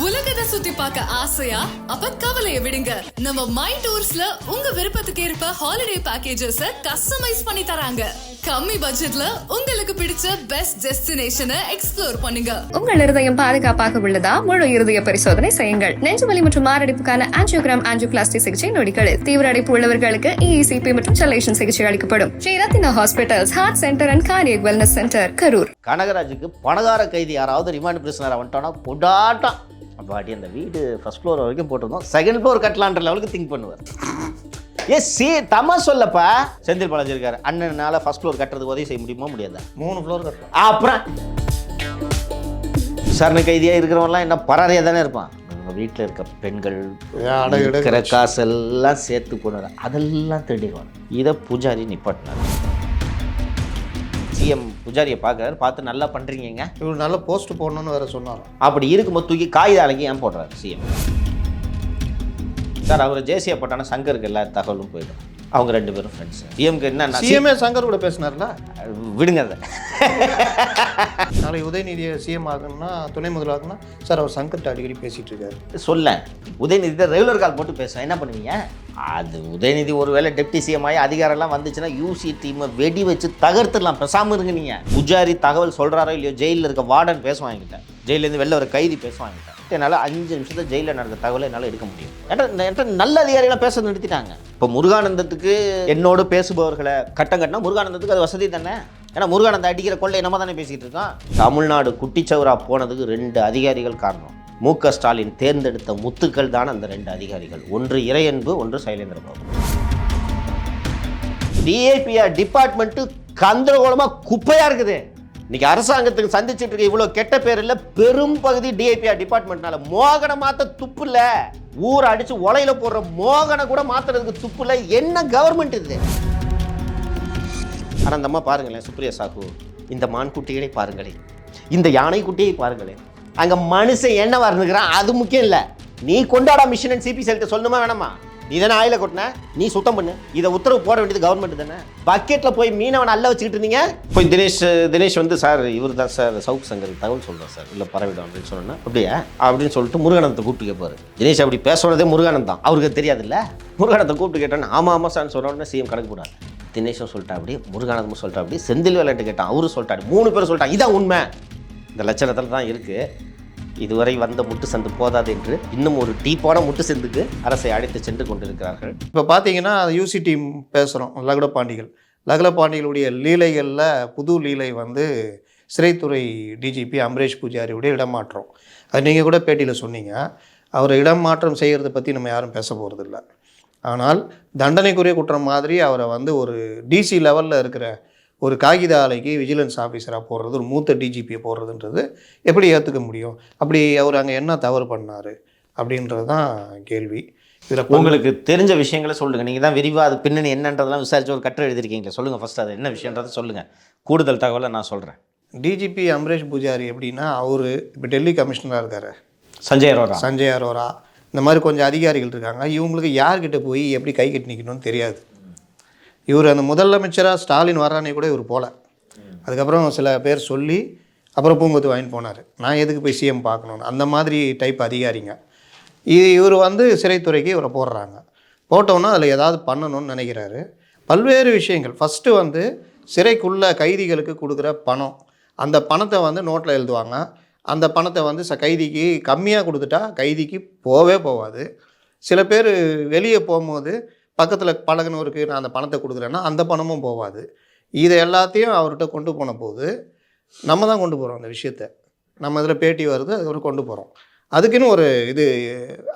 உலகத்தை சுத்தி பார்க்க ஆசையா? அப்ப கவலைய விடுங்க. நம்ம மைண்ட் டூர்ஸ்ல உங்க விருப்பத்துக்கு ஏற்ப ஹாலிடே பேக்கேஜஸ் கஸ்டமைஸ் பண்ணி தராங்க. கம்மி பட்ஜெட்ல உங்களுக்கு பிடிச்ச பெஸ்ட் டெஸ்டினேஷனை எக்ஸ்ப்ளோர் பண்ணுங்க. உங்கள் இருதயம் பாதுகாப்பாக உள்ளதா? முழு இருதய பரிசோதனை செய்யுங்கள். நெஞ்சுவலி மற்றும் மாரடைப்புக்கான ஆஞ்சியோகிராம் ஆஞ்சியோபிளாஸ்டி சிகிச்சை நொடிகளில். தீவிர அடைப்பு உள்ளவர்களுக்கு EECP மற்றும் செலேஷன் சிகிச்சை அளிக்கப்படும். Sri Rathna hospitals, heart centre and cardiac wellness centre, Karur. கனகராஜுக்கு பணகார கைதி யாராவது ரிமாண்ட் பிரிசனரை வந்துட்டோன்னா கொண்டாட்டம். பாட்டி அந்த வீடு ஃபர்ஸ்ட் ஃப்ளோர் வரைக்கும் போட்டிருந்தோம், செகண்ட் ஃப்ளோர் கட்டலான்ற லெவலுக்கு திங்க் பண்ணுவார். தமா சொல்லப்பா. செந்தில் பாலாஜி இருக்காரு, அண்ணனால ஃபர்ஸ்ட் ஃப்ளோர் கட்டுறதுக்கு உதவி செய்ய முடியுமா? முடியாதா? 3 ஃப்ளோர் கட்டலாம். அப்புறம் விசாரணை கைதியாக இருக்கிறவங்கலாம் என்ன பராரியாக தானே இருப்பான். வீட்டில் இருக்க பெண்கள் இருக்கிற காசெல்லாம் சேர்த்து போனார், அதெல்லாம் தேடிடுவாங்க. இதை பூஜாரி நிப்பாட்டினார். சிஎம் பூஜாரியை பார்க்குறாரு, பார்த்து நல்லா பண்ணுறீங்க, இவர் நல்ல போஸ்ட் போடணும்னு வேறு சொன்னார். அப்படி இருக்கும்போது தூக்கி காகித அலங்கி ஏன் போடுறாரு சிஎம்? சார் அவர் ஜேசியா போட்டானா சங்கருக்கு எல்லா தகவலும் போயிடும். அவங்க 2 பேரும் ஃப்ரெண்ட்ஸ். சிஎம்க்கு என்ன, சிஎம்ஏ சங்கர் கூட பேசினார்ல, விடுங்க அதை. நாளை உதயநிதியை சிஎம் ஆகணும்னா, துணை முதலாகணும்னா, சார் அவர் சங்கர்கிட்ட அடிக்கடி பேசிகிட்டு இருக்காரு. சொல்ல உதயநிதி ரெகுலர் கால் போட்டு பேசுவேன், என்ன பண்ணுவீங்க? அது உதயநிதி ஒருவேளை டெப்டி சிஎம் ஆகி அதிகாரம்லாம் வந்துச்சுன்னா யூசி டீமை வெடி வச்சு தகர்த்துடலாம். பேசாமல் இருங்க. நீங்கள் பூஜாரி தகவல் சொல்கிறாரோ இல்லையோ, ஜெயிலில் இருக்க வார்டன் பேசுவாங்கிட்ட, ஜெயிலேருந்து வெளில ஒரு கைதி பேசுவாங்கிட்ட. என்னால் 5 நிமிஷத்தை ஜெயிலில் நடந்த தகவலை என்னால் எடுக்க முடியும். ஏன்னா நல்ல அதிகாரிகளாக பேச நிறுத்திட்டாங்க. இப்போ முருகானந்தத்துக்கு என்னோடு பேசுபவர்களை கட்டம் கட்டினா முருகானந்தத்துக்கு அது வசதி தானே. ஏன்னா முருகானந்தம் அடிக்கிற கொள்ளை நம்ம தானே பேசிக்கிட்டு இருக்கோம். தமிழ்நாடு குட்டிச்சவரா போனதுக்கு 2 அதிகாரிகள் காரணம். மு.க. ஸ்டாலின் தேர்ந்தெடுத்த முத்துக்கள் தான் அந்த 2 அதிகாரிகள். ஒன்று இறையன்பு, ஒன்று சைலேந்திர பாபு. டிஐபிஆர் டிபார்ட்மெண்ட்டு கந்தரகோலமாக குப்பையாக இருக்குது. இன்னைக்கு அரசாங்கத்துக்கு சந்திச்சுட்டு இருக்க இவ்வளோ கெட்ட பேர் இல்லை, பெரும் பகுதி டிஐபிஆர் டிபார்ட்மெண்ட்னால. மோகனை மாற்ற துப்பு இல்லை, ஊரை அடிச்சு ஒலையில போடுற மோகனை கூட மாத்துறதுக்கு துப்பு இல்லை. என்ன கவர்மெண்ட் இது? ஆனால் அந்த அம்மா பாருங்களேன், சுப்ரியா சாகு, இந்த மான்குட்டிகளை பாருங்களேன், இந்த யானை குட்டியை பாருங்களேன். அங்கே மனுஷன் என்ன வரணுங்கிறான் அது முக்கியம் இல்லை. நீ கொண்டாடா மிஷின் சிபி செல்கிட்ட சொல்லணுமா வேணாமா? நீ தானே ஆயில கொட்டின, நீ சுத்தம் பண்ணு. இதை உத்தரவு போட வேண்டியது கவர்மெண்ட் தானே. பக்கெட்டில் போய் மீனவன் அல்ல வச்சுக்கிட்டு இருந்தீங்க. போய் தினேஷ் வந்து சார் இவர் தான் சார் சவுக் சங்கர் தகவல் சொல்கிறார் சார், இல்லை பரவிடும் அப்படின்னு சொன்னேன்னா அப்படியே அப்படின்னு சொல்லிட்டு முருகானந்தத்தை கூப்பிட்டு கேட்பாரு. தினேஷ் அப்படி பேசுனதே முருகானந்த் தான், அவருக்கு தெரியாது இல்லை. முருகானந்தத்தை கூப்பிட்டு கேட்டேன்னு ஆமாம் சார்னு சொன்ன உடனே சிஎம் கணக்கு போடாது. தினேஷும் சொல்லிட்டா அப்படி, முருகானந்தமும் சொல்லிட்டா அப்படி, செந்தில் வேலைட்டு கேட்டான், அவரும் சொல்லிட்டாரு. 3 பேரும் சொல்லிட்டாங்க. இதான் உண்மை. இந்த லட்சணத்தில் தான் இருக்குது. இதுவரை வந்த முட்டு சந்து போதாது என்று இன்னும் ஒரு டீப்பான முட்டு சந்துக்கு அரசை அழைத்து சென்று கொண்டிருக்கிறார்கள். இப்போ பார்த்தீங்கன்னா யூசி டீம் பேசுகிறோம், லகுடபாண்டிகளுடைய லீலைகளில் புது லீலை வந்து சிறைத்துறை டிஜிபி அமரேஷ் பூஜாரியுடைய இடமாற்றம். அது நீங்கள் கூட பேட்டியில் சொன்னீங்க. அவரை இடமாற்றம் செய்கிறத பற்றி நம்ம யாரும் பேச போகிறதில்ல. ஆனால் தண்டனைக்குரிய குற்றம் மாதிரி அவரை வந்து ஒரு டிசி லெவலில் இருக்கிற ஒரு காகித ஆலைக்கு விஜிலன்ஸ் ஆஃபீஸராக போடுறது, ஒரு மூத்த டிஜிபியை போடுறதுன்றது எப்படி ஏற்றுக்க முடியும்? அப்படி அவர் அங்கே என்ன தவறு பண்ணார் அப்படின்றது தான் கேள்வி. இதில் உங்களுக்கு தெரிஞ்ச விஷயங்களை சொல்லுங்கள். நீங்கள் தான் விரிவாக அது பின்னணி என்னன்றதெல்லாம் விசாரிச்சு ஒரு கட்டுரை எழுதியிருக்கீங்களே, சொல்லுங்கள் ஃபஸ்ட்டு அது என்ன விஷயன்றதை சொல்லுங்கள். கூடுதல் தகவலை நான் சொல்கிறேன். டிஜிபி அமரேஷ் பூஜாரி எப்படின்னா, அவர் இப்போ டெல்லி கமிஷனராக இருக்கார், சஞ்சய் அரோரா, இந்த மாதிரி கொஞ்சம் அதிகாரிகள் இருக்காங்க. இவங்களுக்கு யார்கிட்ட போய் எப்படி கை கட்டி நிற்கணும்னு தெரியாது. இவர் அந்த முதலமைச்சராக ஸ்டாலின் வர்றானே கூட இவர் போகல. அதுக்கப்புறம் சில பேர் சொல்லி அப்புறம் பூங்கொத்து வாங்கிட்டு போனார். நான் எதுக்கு போய் சிஎம் பார்க்கணுன்னு, அந்த மாதிரி டைப் அதிகாரிங்க. இவர் வந்து சிறைத்துறைக்கு இவரை போடுறாங்க. போட்டோன்னா அதில் ஏதாவது பண்ணணும்னு நினைக்கிறாரு. பல்வேறு விஷயங்கள். ஃபஸ்ட்டு வந்து சிறைக்குள்ள கைதிகளுக்கு கொடுக்குற பணம், அந்த பணத்தை வந்து நோட்டில் எழுதுவாங்க. அந்த பணத்தை வந்து கைதிக்கு கம்மியாக கொடுத்துட்டா கைதிக்கு போகாது. சில பேர் வெளியே போகும்போது பக்கத்தில் பழகினவருக்கு நான் அந்த பணத்தை கொடுக்குறேன்னா அந்த பணமும் போகாது. இதை எல்லாத்தையும் அவர்கிட்ட கொண்டு போன போது நம்ம தான் கொண்டு போகிறோம் அந்த விஷயத்தை. நம்ம இதில் பேட்டி வருது, அது ஒரு கொண்டு போகிறோம். அதுக்குன்னு ஒரு இது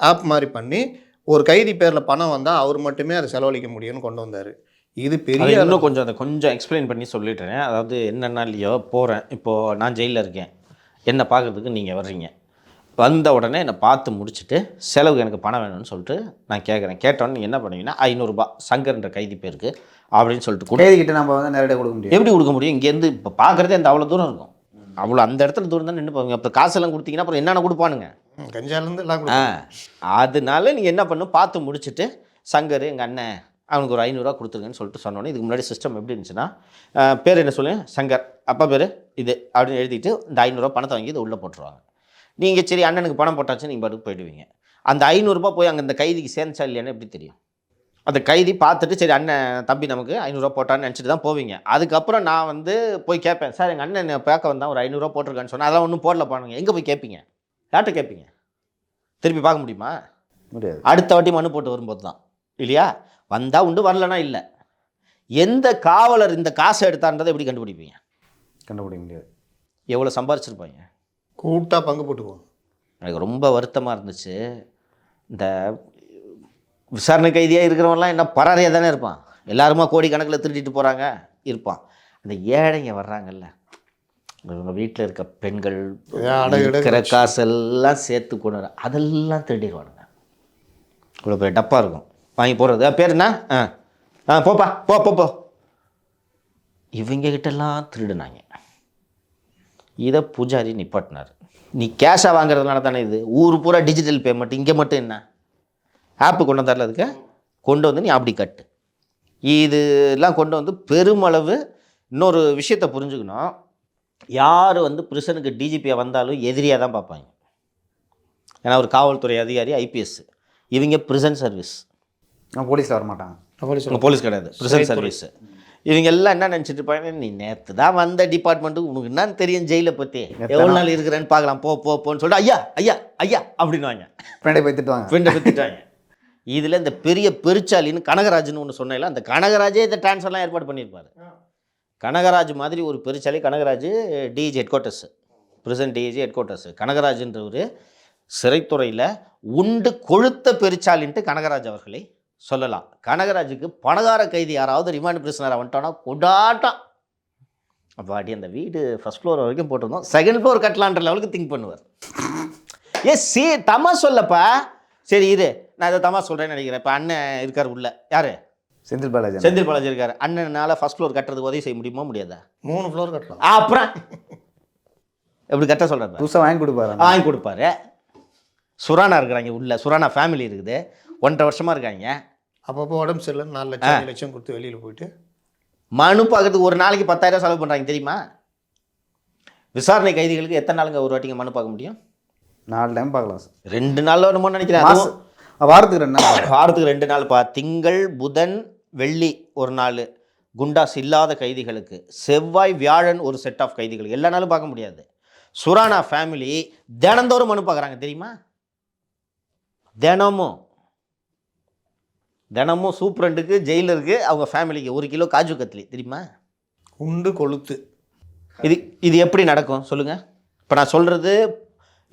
ஆப் மாதிரி பண்ணி ஒரு கைதி பேரில் பணம் வந்தால் அவர் மட்டுமே அதை செலவழிக்க முடியும்னு கொண்டு வந்தார். இது பெரிய இன்னும் கொஞ்சம் எக்ஸ்பிளைன் பண்ணி சொல்லிட்டேன். அதாவது என்னென்னா இல்லையோ போகிறேன், இப்போது நான் ஜெயிலில் இருக்கேன், என்னை பார்க்குறதுக்கு நீங்கள் வர்றீங்க, வந்த உடனே என்னை பார்த்து முடிச்சுட்டு செலவுக்கு எனக்கு பணம் வேணும்னு சொல்லிட்டு நான் கேட்குறேன். கேட்டோன்னு நீங்கள் என்ன பண்ணுவீங்கன்னா 500 ரூபாய் சங்கர்ன்ற கைதி பேருக்கு அப்படின்னு சொல்லிட்டு கைதிக்கிட்ட நம்ம வந்து நேரடியாக கொடுக்க முடியும். எப்படி கொடுக்க முடியும்? இங்கேருந்து இப்போ பார்க்குறதே அந்த அவ்வளோ தூரம் இருக்கும், அவ்வளோ அந்த இடத்துல தூரம் தான் நின்று போவீங்க. அப்புறம் காசெல்லாம் கொடுத்தீங்கன்னா அப்புறம் என்னென்ன கொடுப்பானுங்க, கஞ்சாலேருந்து எல்லாம். அதனால நீங்கள் என்ன பண்ணணும், பார்த்து முடிச்சுட்டு சங்கர் எங்கள் அண்ணன் அவனுக்கு ஒரு 500 ரூபா கொடுத்துருங்கன்னு சொல்லிட்டு சொன்னோன்னே, இதுக்கு முன்னாடி சிஸ்டம் எப்படி இருந்துச்சுன்னா, பேர் என்ன சொல்லுங்கள், சங்கர், அப்பா பேர் இது அப்படின்னு எழுதிட்டு இந்த 500 ரூபா பணத்தை வாங்கி இதை உள்ளே போட்டுருவாங்க. நீங்கள் சரி அண்ணனுக்கு பணம் போட்டாச்சு நீங்கள் பாட்டுக்கு போயிடுவீங்க. அந்த 500 ரூபாய் போய் அங்கே இந்த கைதிக்கு சேர்ந்துச்சா இல்லையான்னு எப்படி தெரியும்? அந்த கைதி பார்த்துட்டு சரி அண்ணன் தம்பி நமக்கு 500 ரூபா போட்டான்னு நினச்சிட்டு தான் போவீங்க. அதுக்கப்புறம் நான் வந்து போய் கேட்பேன், சார் எங்கள் அண்ணன் பார்க்க வந்தால் ஒரு 500 ரூபா போட்டிருக்கான்னு சொன்னால் அதெல்லாம் ஒன்றும் போடல பாருங்க. எங்கே போய் கேட்பீங்க? யார்கிட்ட கேட்பீங்க? திருப்பி பார்க்க முடியுமா? முடியாது. அடுத்த வாட்டி மனு போட்டு வரும்போது தான் இல்லையா? வந்தால் உண்டு, வரலனா இல்லை. எந்த காவலர் இந்த காசை எடுத்தான்றதை எப்படி கண்டுபிடிப்பீங்க? கண்டுபிடிக்க முடியாது. எவ்வளோ சம்பாரிச்சிருப்பாங்க? கூட்டாக பங்கு போட்டுக்குவோம். எனக்கு ரொம்ப வருத்தமாக இருந்துச்சு. இந்த விசாரணை கைதியாக இருக்கிறவங்கலாம் என்ன பராரியாக தானே இருப்பான். எல்லாருமா கோடி கணக்கில் திருடிட்டு போகிறாங்க இருப்பான். அந்த ஏழைங்க வர்றாங்கல்ல, இவங்க வீட்டில் இருக்க பெண்கள் இருக்கிற காசெல்லாம் சேர்த்து கொண்டு வர அதெல்லாம் திருடிடுவானுங்க. இவ்வளோ பெரிய டப்பா இருக்கும் வாங்கி போடுறது. பேர் என்ன? போப்பா போ போ போ. இவங்க கிட்டலாம் திருடுனாங்க. இதை பூஜாரி நிப்பாட்டினார். நீ கேஷாக வாங்குறதுனால தானே இது. ஊர் பூரா டிஜிட்டல் பேமெண்ட், இங்கே மட்டும் என்ன ஆப்பு கொண்டு வந்தார்ல, அதுக்கு கொண்டு வந்து நீ அப்படி கட்டு. இதெல்லாம் கொண்டு வந்து பெருமளவு. இன்னொரு விஷயத்தை புரிஞ்சுக்கணும், யார் வந்து பிரிசனுக்கு டிஜிபியாக வந்தாலும் எதிரியாக தான் பார்ப்பாங்க. ஏன்னா ஒரு காவல்துறை அதிகாரி ஐபிஎஸ், இவங்க பிரிசன் சர்வீஸ். போலீஸில் வரமாட்டாங்க. போலீஸ் கிடையாது, பிரிசன் சர்வீஸ். இவங்க எல்லாம் என்ன நினச்சிட்டு இருப்பாங்க, நீ நேற்று தான் வந்த டிபார்ட்மெண்ட்டுக்கு உனக்கு என்ன தெரியும் ஜெயிலை பற்றி, எவ்வளோ நாள் இருக்கிறேன்னு பார்க்கலாம் போன்னு சொல்லிட்டு ஐயா ஐயா ஐயா அப்படின்னுவாங்க. ஃப்ரெண்டை போய் திட்டுவாங்க. இதில் இந்த பெரிய பெருச்சாலின்னு கனகராஜ்னு ஒன்று சொன்னேன்ல, அந்த கனகராஜே இந்த டிரான்ஸ்ஃபர்லாம் ஏற்பாடு பண்ணியிருப்பார். கனகராஜ் மாதிரி ஒரு பெருச்சாலி. கனகராஜ் டிஜி ஹெட் குவார்ட்டர்ஸ், பிரிசன் டிஜி ஹெட் குவார்ட்டர்ஸ். கனகராஜ்ன்ற ஒரு சிறைத்துறையில் உண்டு கொழுத்த பெருச்சாலின்ட்டு கனகராஜ் அவர்களை சொல்லலாம். கனகராஜுக்கு பணக்கார கைதி யாராவது ரிமாண்ட் பிரிசனராக வந்துட்டோன்னா கொண்டாட்டம். அப்போ அடி அந்த வீடு ஃபஸ்ட் ஃப்ளோர் வரைக்கும் போட்டிருந்தோம், செகண்ட் ஃப்ளோர் கட்டலான்ற லெவலுக்கு திங்க் பண்ணுவார். தமா சொல்லப்பா. சரி இரு, நான் இதை தமா சொல்கிறேன்னு நினைக்கிறேன். இப்போ அண்ணன் இருக்கார் உள்ள, யார்? செந்தில் பாலாஜி இருக்கார். அண்ணனால ஃபஸ்ட் ஃப்ளோர் கட்டுறதுக்கு உதவி செய்ய முடியுமா? முடியாதா? 3 ஃப்ளோர் கட்டலாம். அப்புறம் எப்படி கட்ட சொல்கிறாரு? புதுசாக வாங்கி கொடுப்பாரு. சுரானா இருக்கிறாங்க உள்ள, சுரானா ஃபேமிலி இருக்குது, 1.5 வருஷமாக இருக்காங்க. அப்பப்போ உடம்பு சரியில்லை 4 லட்சம் 5 லட்சம் கொடுத்து வெளியில் போயிட்டு மனு பார்க்கறதுக்கு ஒரு நாளைக்கு 10,000 செலவு பண்ணுறாங்க தெரியுமா? விசாரணை கைதிகளுக்கு எத்தனை நாளுங்க ஒரு வாட்டிங்க மனு பார்க்க முடியும்? 4 டைம் பார்க்கலாம் சார். 2 நாள் வருமோ நினைக்கிறேன். வாரத்துக்கு 2 நாள். வாரத்துக்கு 2 நாள்ப்பா. திங்கள் புதன் வெள்ளி ஒரு நாள் குண்டாஸ் இல்லாத கைதிகளுக்கு, செவ்வாய் வியாழன் ஒரு செட் ஆஃப் கைதிகளுக்கு, எல்லா நாளும் பார்க்க முடியாது. சுரானா ஃபேமிலி தினந்தோறும் மனு பார்க்குறாங்க தெரியுமா? தினமும் சூப்பரண்டுக்கு ஜெயிலருக்கு அவங்க ஃபேமிலிக்கு 1 கிலோ காஜு கத்லி தெரியுமா? உண்டு கொளுத்து. இது எப்படி நடக்கும் சொல்லுங்கள்? இப்போ நான் சொல்கிறது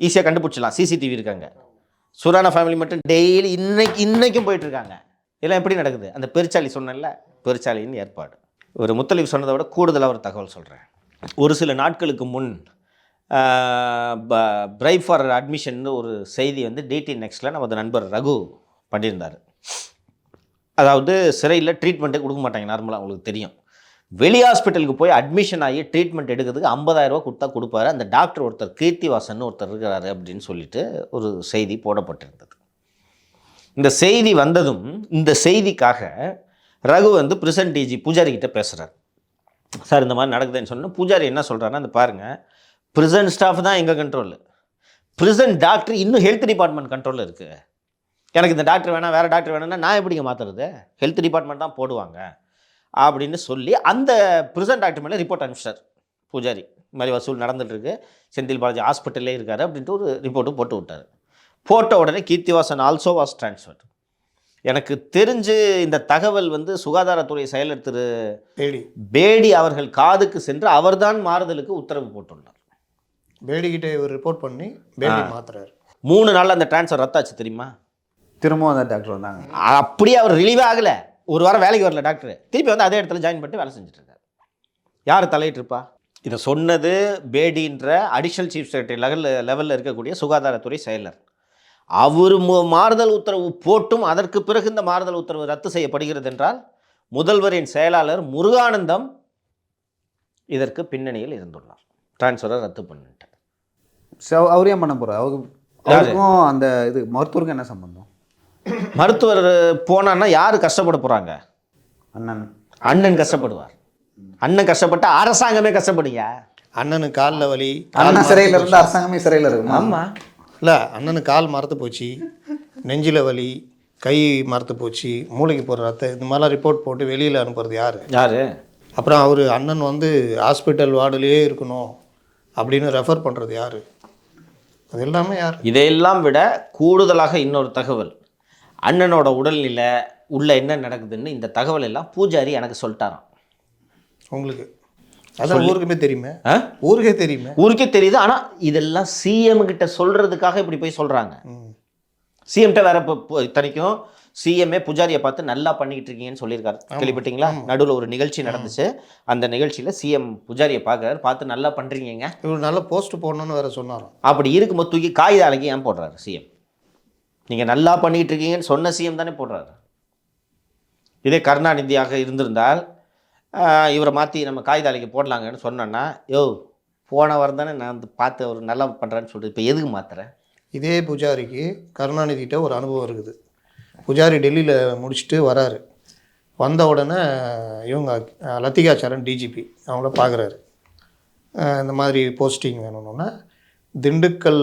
ஈஸியாக கண்டுபிடிச்சிடலாம். சிசிடிவி இருக்காங்க. சுரானா ஃபேமிலி மட்டும் டெய்லி இன்னைக்கும் போயிட்டுருக்காங்க. இதெல்லாம் எப்படி நடக்குது? அந்த பெருச்சாலி சொன்னேன்ல, பெருச்சாலின்னு ஏற்பாடு. ஒரு முத்தலீஃப் சொன்னதை விட கூடுதலாக ஒரு தகவல் சொல்கிறேன். ஒரு சில நாட்களுக்கு முன் பிரைப் ஃபார் அட்மிஷன் ஒரு செய்தி வந்து டிடி நெக்ஸ்ட்டில் நமது நண்பர் ரகு பண்ணியிருந்தார். அதாவது சிறையில் ட்ரீட்மெண்ட்டே கொடுக்க மாட்டாங்க நார்மலாக, உங்களுக்கு தெரியும். வெளி ஹாஸ்பிட்டலுக்கு போய் அட்மிஷன் ஆகி ட்ரீட்மெண்ட் எடுக்கிறதுக்கு 50,000 ரூபா கொடுத்தா கொடுப்பாரு. அந்த டாக்டர் ஒருத்தர் கீர்த்திவாசன் ஒருத்தர் இருக்கிறாரு அப்படின்னு சொல்லிட்டு ஒரு செய்தி போடப்பட்டிருந்தது. இந்த செய்தி வந்ததும் இந்த செய்திக்காக ரகு வந்து பிரிசன் டிஜி பூஜாரி கிட்ட பேசுகிறார். சார் இந்த மாதிரி நடக்குதுன்னு சொன்னால் பூஜாரி என்ன சொல்கிறாருன்னா, அந்த பாருங்கள், பிரிசன் ஸ்டாஃப் தான் எங்கள் கண்ட்ரோலு, பிரிசன் டாக்டர் இன்னும் ஹெல்த் டிபார்ட்மெண்ட் கண்ட்ரோலில் இருக்குது. எனக்கு இந்த டாக்டர் வேணாம், வேறு டாக்டர் வேணும்னா நான் எப்படிங்க மாற்றுறது? ஹெல்த் டிபார்ட்மெண்ட் தான் போடுவாங்க அப்படின்னு சொல்லி அந்த பிரிசன் டாக்டர் மேலே ரிப்போர்ட் அனுப்பிச்சார் பூஜாரி. இந்த மாதிரி வசூல் நடந்துகிட்ருக்கு, செந்தில் பாலாஜி ஹாஸ்பிட்டல்லே இருக்கார் அப்படின்ட்டு ஒரு ரிப்போர்ட்டும் போட்டு விட்டார். போட்ட உடனே கீர்த்திவாசன் ஆல்சோ வாஸ் ட்ரான்ஸ்ஃபர்ட். எனக்கு தெரிஞ்சு இந்த தகவல் வந்து சுகாதாரத்துறை செயலர் திரு பேடி அவர்கள் காதுக்கு சென்று அவர்தான் மாறுதலுக்கு உத்தரவு போட்டுள்ளார். பேடிக்கிட்ட இவர் ரிப்போர்ட் பண்ணி பேடி மாத்துறாரு. 3 நாளில் அந்த ட்ரான்ஸ்ஃபர் ரத்தாச்சு தெரியுமா? திரும்பவும் அந்த டாக்டர் வந்தாங்க. அப்படியே அவர் ரிலீவே ஆகலை. 1 வாரம் வேலைக்கு வரல டாக்டர், திருப்பி வந்து அதே இடத்துல ஜாயின் பண்ணிட்டு வேலை செஞ்சுட்ருக்காரு. யார் தலையிட்டிருப்பா? இதை சொன்னது பேடின்ற அடிஷனல் சீஃப் செக்ரட்டரி லெவலில் இருக்கக்கூடிய சுகாதாரத்துறை செயலர். அவர் மாறுதல் உத்தரவு போட்டும் அதற்கு பிறகு இந்த மாறுதல் உத்தரவு ரத்து செய்யப்படுகிறது என்றால் முதல்வரின் செயலாளர் முருகானந்தம் இதற்கு பின்னணியில் இருந்துள்ளார். டிரான்ஸ்ஃபரை ரத்து பண்ணிட்டார். அவர் ஏன் பண்ண போகிறார்? அவருக்கும் அந்த இது மருத்துவருக்கும் என்ன சம்பந்தம்? மருத்துவர் போனான்னா யார் கஷ்டப்பட போகிறாங்க? அண்ணன் கஷ்டப்படுவார். அண்ணன் கஷ்டப்பட்டால் அரசாங்கமே கஷ்டப்படுங்க. அண்ணனுக்கு காலில் வலி, அண்ணன் சிறையில் இருந்து அரசாங்கமே சிறையில் இருக்குமா? ஆமாம். இல்லை அண்ணனுக்கு கால் மரத்து போச்சு, நெஞ்சில் வலி, கை மரத்து போச்சு, மூளைக்கு போகிற ரத்தம், இந்த மாதிரிலாம் ரிப்போர்ட் போட்டு வெளியில் அனுப்புறது யார்? யார்? அப்புறம் அவர் அண்ணன் வந்து ஹாஸ்பிட்டல் வார்டுலேயே இருக்கணும் அப்படின்னு ரெஃபர் பண்ணுறது யார்? அது எல்லாமே யார்? இதையெல்லாம் விட கூடுதலாக இன்னொரு தகவல், அண்ணனோட உடல்நிலை உள்ள என்ன நடக்குதுன்னு இந்த தகவல் எல்லாம் பூஜாரி எனக்கு சொல்லிட்டாராம். உங்களுக்கு அதான் ஊருக்குமே தெரியுமே. ஊருக்கே தெரியுமே. ஊருக்கே தெரியுது. ஆனால் இதெல்லாம் சிஎம் கிட்ட சொல்கிறதுக்காக இப்படி போய் சொல்கிறாங்க. சிஎம்கிட்ட வேற இப்போ இத்தனைக்கும் சிஎம்ஏ பூஜாரியை பார்த்து நல்லா பண்ணிக்கிட்டு இருக்கீங்கன்னு சொல்லியிருக்காரு. கேள்விப்பட்டீங்களா? நடுவில் ஒரு நிகழ்ச்சி நடந்துச்சு. அந்த நிகழ்ச்சியில் சிஎம் பூஜாரியை பார்க்குறாரு, பார்த்து நல்லா பண்ணுறீங்க, இவர் நல்ல போஸ்ட் போடணும்னு வேற சொன்னார். அப்படி இருக்கும்போது தூக்கி காகித அழகி ஏன் போடுறாரு சிஎம்? நீங்கள் நல்லா பண்ணிக்கிட்டு இருக்கீங்கன்னு சொன்ன சிஎம் தானே போடுறாரு. இதே கருணாநிதியாக இருந்திருந்தால் இவரை மாற்றி நம்ம காகித அலைக்கு போடலாங்கன்னு சொன்னோன்னா, யோ போன வாரம் தானே நான் வந்து பார்த்து அவர் நல்லா பண்ணுறான்னு சொல்லிட்டு இப்போ எதுக்கு மாத்துறேன்? இதே பூஜாரிக்கு கருணாநிதிகிட்ட ஒரு அனுபவம் இருக்குது. பூஜாரி டெல்லியில் முடிச்சுட்டு வராரு. வந்த உடனே இவங்க லத்திகா சரண் டிஜிபி அவங்கள பார்க்குறாரு. இந்த மாதிரி போஸ்டிங் வேணும்னா, திண்டுக்கல்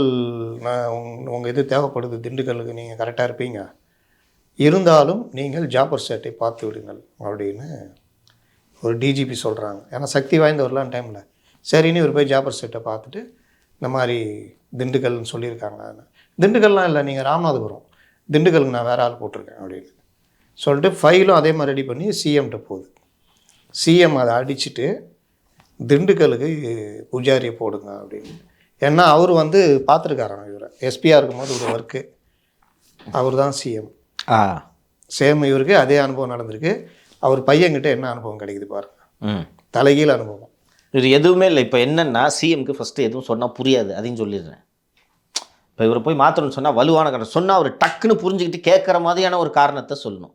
உங்கள் இது தேவைப்படுது, திண்டுக்கலுக்கு நீங்கள் கரெக்டாக இருப்பீங்க, இருந்தாலும் நீங்கள் ஜாபர் சேட்டை பார்த்து விடுங்கள் அப்படின்னு ஒரு டிஜிபி சொல்கிறாங்க. ஏன்னா சக்தி வாய்ந்தவர்லாம் டைமில் சரின்னு இவர் போய் ஜாபர் சேட்டை பார்த்துட்டு இந்த மாதிரி திண்டுக்கல்னு சொல்லியிருக்காங்க. திண்டுக்கல்லாம் இல்லை, நீங்கள் ராமநாதபுரம், திண்டுக்கலுக்கு நான் வேறு ஆள் போட்டிருக்கேன் அப்படின்னு சொல்லிட்டு ஃபைலும் அதே மாதிரி ரெடி பண்ணி சிஎம்கிட்ட போகுது. சிஎம் அதை அடிச்சுட்டு திண்டுக்கலுக்கு பூஜாரியை போடுங்க அப்படின்னு. ஏன்னா அவர் வந்து பார்த்துருக்காராம் இவரை, எஸ்பியாக இருக்கும்போது ஒரு ஒர்க்கு, அவர் தான் சிஎம். சேம் இவருக்கு அதே அனுபவம் நடந்திருக்கு. அவர் பையன்கிட்ட என்ன அனுபவம் கிடைக்குது பாருங்கள், தலைகீழ் அனுபவம். இது எதுவுமே இல்லை. இப்போ என்னென்னா சிஎம்க்கு ஃபஸ்ட்டு எதுவும் சொன்னால் புரியாது, அதையும் சொல்லிடுறேன். இப்போ இவரை போய் மாற்றணும்னு சொன்னால் வலுவான காரணம் சொன்னால் அவர் டக்குன்னு புரிஞ்சுக்கிட்டு கேட்குற மாதிரியான ஒரு காரணத்தை சொல்லணும்.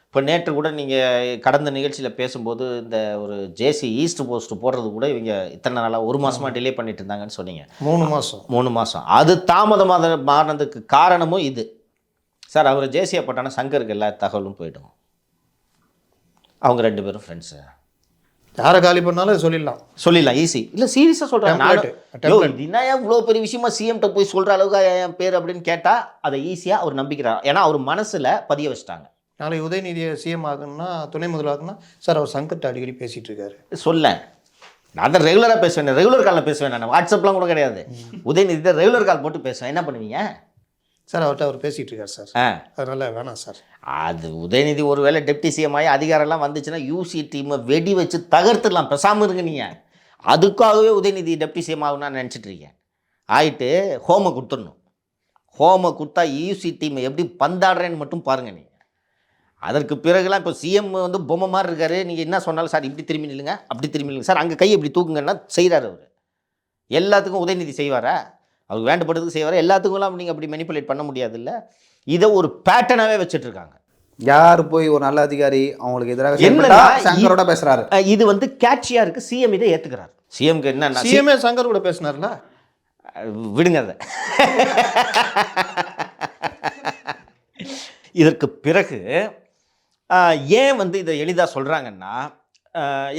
இப்போ நேற்று கூட நீங்கள் கடந்த நிகழ்ச்சியில் பேசும்போது இந்த ஒரு ஜேசி ஈஸ்ட் போஸ்ட் போடுறது கூட இவங்க இத்தனை நாளாக 1 மாதமாக டிலே பண்ணிட்டு இருந்தாங்கன்னு சொன்னீங்க. 3 மாதம் அது தாமதமாக மாறினதுக்கு காரணமும் இது. சார் அவர் ஜேசியை போட்டானா சங்கருக்கு எல்லா தகவலும் போய்டும். அவங்க 2 பேரும் ஃப்ரெண்ட்ஸு, யாரை காலி பண்ணாலும் சொல்லிடலாம் ஈஸி. இல்லை சீரியஸாக சொல்கிறேன். இதுனா இவ்வளோ பெரிய விஷயமா சிஎம்கிட்ட போய் சொல்கிற அளவுக்கு என் பேர் அப்படின்னு கேட்டால் அதை ஈஸியாக அவர் நம்பிக்கிறார். ஏன்னா அவர் மனசில் பதிய வச்சிட்டாங்க. நாளைக்கு உதயநிதியை சிஎம் ஆகணும்னா, துணை முதல்வராகணும்னா, சார் அவர் சங்கர்கிட்ட அடிக்கடி பேசிகிட்டு இருக்காரு. நான் தான் ரெகுலராக பேசுவேன், ரெகுலர் காலில் பேசுவேன். நான் வாட்ஸ்அப்லாம் கூட கிடையாது, உதயநிதி தான் ரெகுலர் கால் போட்டு பேசுவேன். என்ன பண்ணுவீங்க சார்? அவர்கிட்ட அவர் பேசிகிட்டு இருக்கார் சார். அதனால வேணாம் சார். அது உதயநிதி ஒரு வேளை டெப்டி சிஎம் ஆகி அதிகாரம்லாம் வந்துச்சுன்னா யூசி டீமை வெடி வச்சு தகர்த்துடலாம். பேசாமல் இருங்க நீங்கள். அதுக்காகவே உதயநிதி டெப்டி சிஎம் ஆகும்னா நினச்சிட்டு இருக்கேன். ஆகிட்டு ஹோமை கொடுத்துடணும். ஹோமை கொடுத்தா யூசி டீமை எப்படி பந்தாடுறேன்னு மட்டும் பாருங்கள் நீங்கள். அதற்கு பிறகுலாம் இப்போ சிஎம் வந்து பொம்மை மாதிரி இருக்காரு. நீங்கள் என்ன சொன்னாலும் சார் இப்படி திரும்பி நில்லுங்க, அப்படி திரும்பி நில்லுங்க சார், அங்கே கையை இப்படி தூக்குங்கன்னா செய்கிறார் அவர். எல்லாத்துக்கும் உதயநிதி செய்வாரா? அவருக்கு வேண்டப்படுறதுக்கு செய்வார். எல்லாத்துக்கும்லாம் நீங்கள் அப்படி மெனிப்புலேட் பண்ண முடியாது. இல்லை, இதை ஒரு பேட்டர்னாகவே வச்சுட்ருக்காங்க. யார் போய் ஒரு நல்ல அதிகாரி அவங்களுக்கு எதிராக சங்கரோட பேசுகிறாரு, இது வந்து கேட்சியாக இருக்குது. சிஎம் இதை ஏற்றுக்கிறார். சிஎம்க்கு என்ன, சிஎம்ஏ சங்கர் கூட பேசினார்ல, விடுங்க அதை. இதற்கு பிறகு ஏன் வந்து இதை எளிதாக சொல்கிறாங்கன்னா,